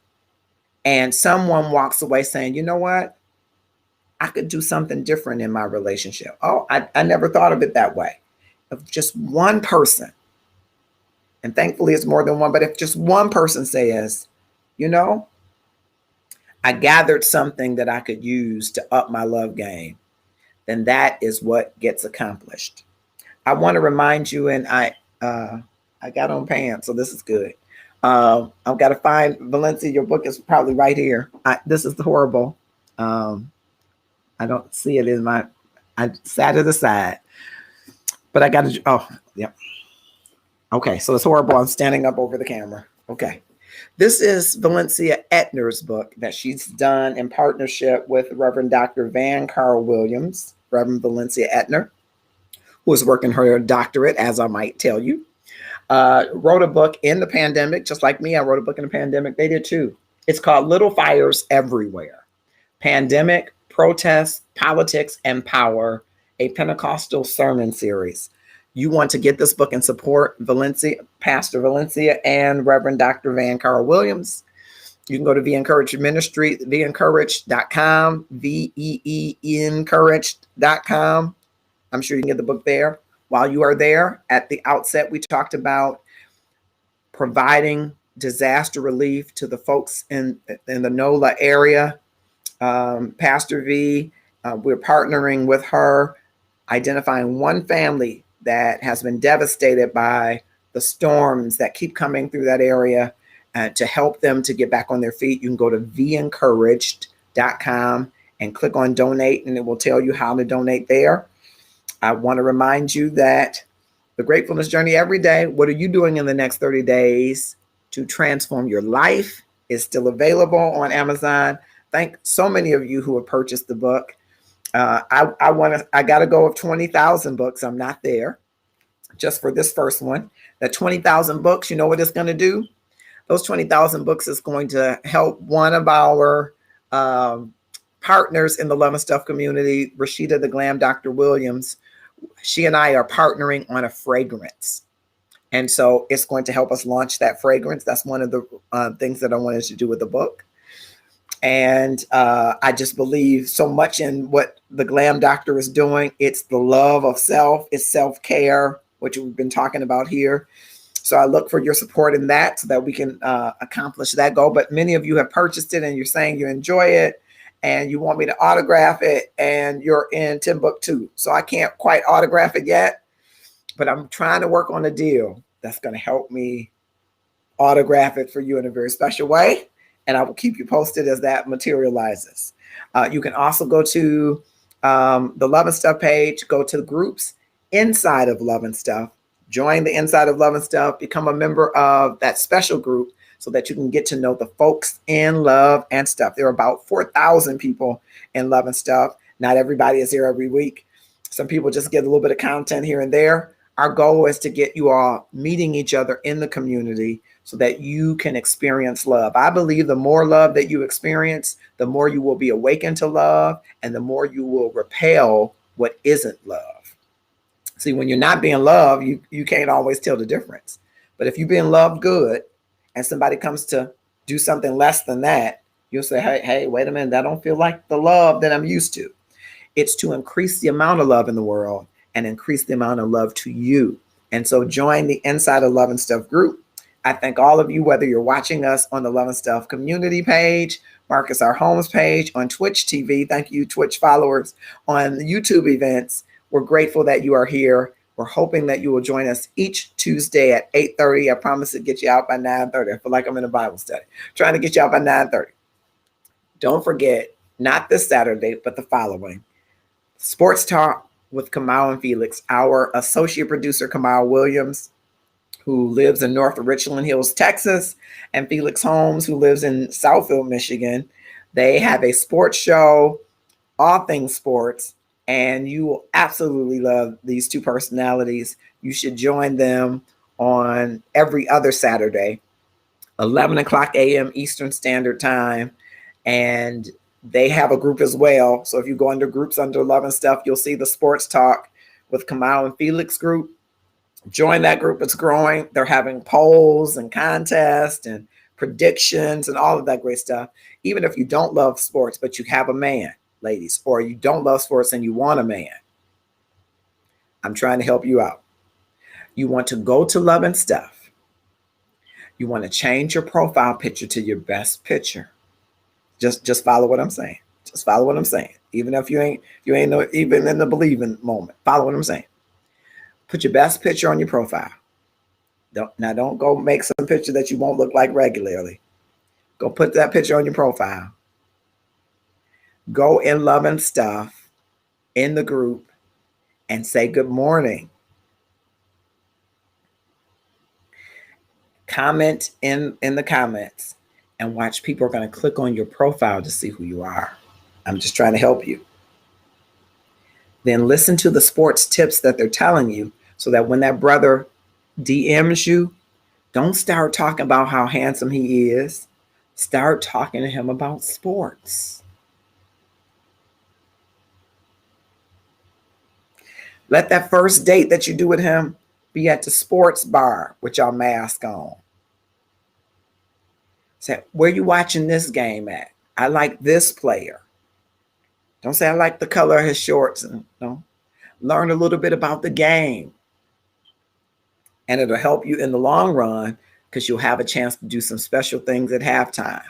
And someone walks away saying, you know what? I could do something different in my relationship. Oh, I never thought of it that way. If just one person, and thankfully it's more than one, but if just one person says, you know, I gathered something that I could use to up my love game, then that is what gets accomplished. I want to remind you, and I got on pants, so this is good. I've got to find Valencia. Your book is probably right here. This is horrible. I don't see it in my. I sat it aside, but I got to. Oh, yeah. Okay, so it's horrible. I'm standing up over the camera. Okay. This is Valencia Etner's book that she's done in partnership with Reverend Dr. Van Carl Williams, Reverend Valencia Etner, who is working her doctorate, as I might tell you. Wrote a book in the pandemic, just like me. I wrote a book in the pandemic. They did too. It's called Little Fires Everywhere: Pandemic, Protests, Politics, and Power, a Pentecostal sermon series. You want to get this book and support Valencia, Pastor Valencia, and Reverend Dr. Van Carl Williams. You can go to Be Encouraged Ministry, VEncouraged.com, VEENcouraged.com. I'm sure you can get the book there. While you are there, at the outset, we talked about providing disaster relief to the folks in the NOLA area. Pastor V, we're partnering with her, identifying one family that has been devastated by the storms that keep coming through that area, to help them to get back on their feet. You can go to VEncouraged.com and click on donate, and it will tell you how to donate there. I want to remind you that the Gratefulness Journey every day, what are you doing in the next 30 days to transform your life, is still available on Amazon. Thank so many of you who have purchased the book. I got to go of 20,000 books. I'm not there just for this first one. That 20,000 books, you know what it's going to do? Those 20,000 books is going to help one of our partners in the Love and Stuff community, Rashida the Glam Dr. Williams. She and I are partnering on a fragrance. And so it's going to help us launch that fragrance. That's one of the things that I wanted to do with the book. And I just believe so much in what the Glam Doctor is doing. It's the love of self. It's self-care, which we've been talking about here. So I look for your support in that so that we can accomplish that goal. But many of you have purchased it and you're saying you enjoy it and you want me to autograph it, and you're in Timbuktu. So I can't quite autograph it yet, but I'm trying to work on a deal that's going to help me autograph it for you in a very special way. And I will keep you posted as that materializes. You can also go to the Love and Stuff page, go to the groups inside of Love and Stuff, join the inside of Love and Stuff, become a member of that special group so that you can get to know the folks in Love and Stuff. There are about 4,000 people in Love and Stuff. Not everybody is here every week. Some people just get a little bit of content here and there. Our goal is to get you all meeting each other in the community so that you can experience love. I believe the more love that you experience, the more you will be awakened to love, and the more you will repel what isn't love. See, when you're not being loved, you can't always tell the difference. But if you're being loved good and somebody comes to do something less than that, you'll say, hey, wait a minute, that don't feel like the love that I'm used to. It's to increase the amount of love in the world and increase the amount of love to you. And so join the Inside of Love and Stuff group. I thank all of you, whether you're watching us on the Love and Stuff community page, Marcus R. Holmes page, on Twitch TV. Thank you, Twitch followers, on YouTube events. We're grateful that you are here. We're hoping that you will join us each Tuesday at 8:30. I promise to get you out by 9:30. I feel like I'm in a Bible study. Trying to get you out by 9:30. Don't forget, not this Saturday, but the following. Sports Talk with Kamal and Felix. Our associate producer, Kamal Williams, who lives in North Richland Hills, Texas, and Felix Holmes, who lives in Southfield, Michigan. They have a sports show, all things sports, and you will absolutely love these two personalities. You should join them on every other Saturday, 11 o'clock a.m. Eastern Standard Time, and they have a group as well. So if you go under groups under Love and Stuff, you'll see the Sports Talk with Kamal and Felix group. Join that group. It's growing. They're having polls and contests and predictions and all of that great stuff. Even if you don't love sports, but you have a man, ladies, or you don't love sports and you want a man, I'm trying to help you out. You want to go to Love and Stuff. You want to change your profile picture to your best picture. Just follow what I'm saying. Just follow what I'm saying. Even if you ain't no, even in the believing moment. Follow what I'm saying. Put your best picture on your profile. Don't go make some picture that you won't look like regularly. Go put that picture on your profile. Go in Love and Stuff in the group and say good morning. Comment in the comments and watch people are going to click on your profile to see who you are. I'm just trying to help you. Then listen to the sports tips that they're telling you so that when that brother DMs you, don't start talking about how handsome he is. Start talking to him about sports. Let that first date that you do with him be at the sports bar with your mask on. Say, where you watching this game at? I like this player. Don't say I like the color of his shorts. No. Learn a little bit about the game. And it'll help you in the long run because you'll have a chance to do some special things at halftime.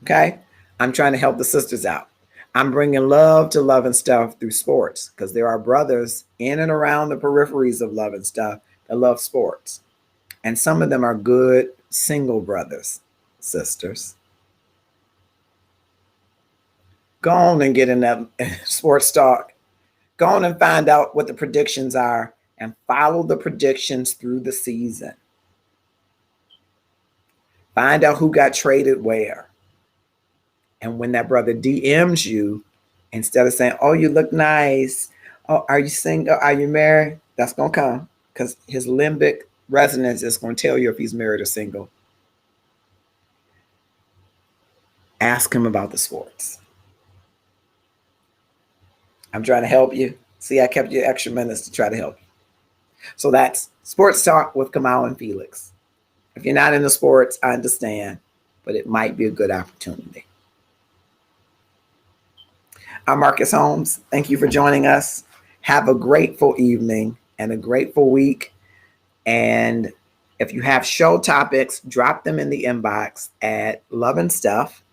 Okay? I'm trying to help the sisters out. I'm bringing love to Love and Stuff through sports because there are brothers in and around the peripheries of Love and Stuff that love sports. And some of them are good single brothers, sisters. Go on and get in that sports talk. Go on and find out what the predictions are and follow the predictions through the season. Find out who got traded where. And when that brother DMs you, instead of saying, oh, you look nice. Oh, are you single? Are you married? That's going to come because his limbic resonance is going to tell you if he's married or single. Ask him about the sports. I'm trying to help you. See, I kept you extra minutes to try to help you. So that's Sports Talk with Kamal and Felix. If you're not into sports, I understand, but it might be a good opportunity. I'm Marcus Holmes. Thank you for joining us. Have a grateful evening and a grateful week. And if you have show topics, drop them in the inbox at Love and Stuff.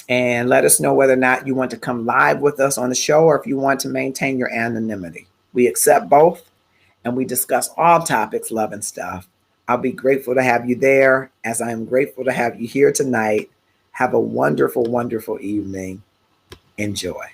And let us know whether or not you want to come live with us on the show or if you want to maintain your anonymity. We accept both and we discuss all topics, Love and Stuff. I'll be grateful to have you there as I am grateful to have you here tonight. Have a wonderful, wonderful evening. Enjoy.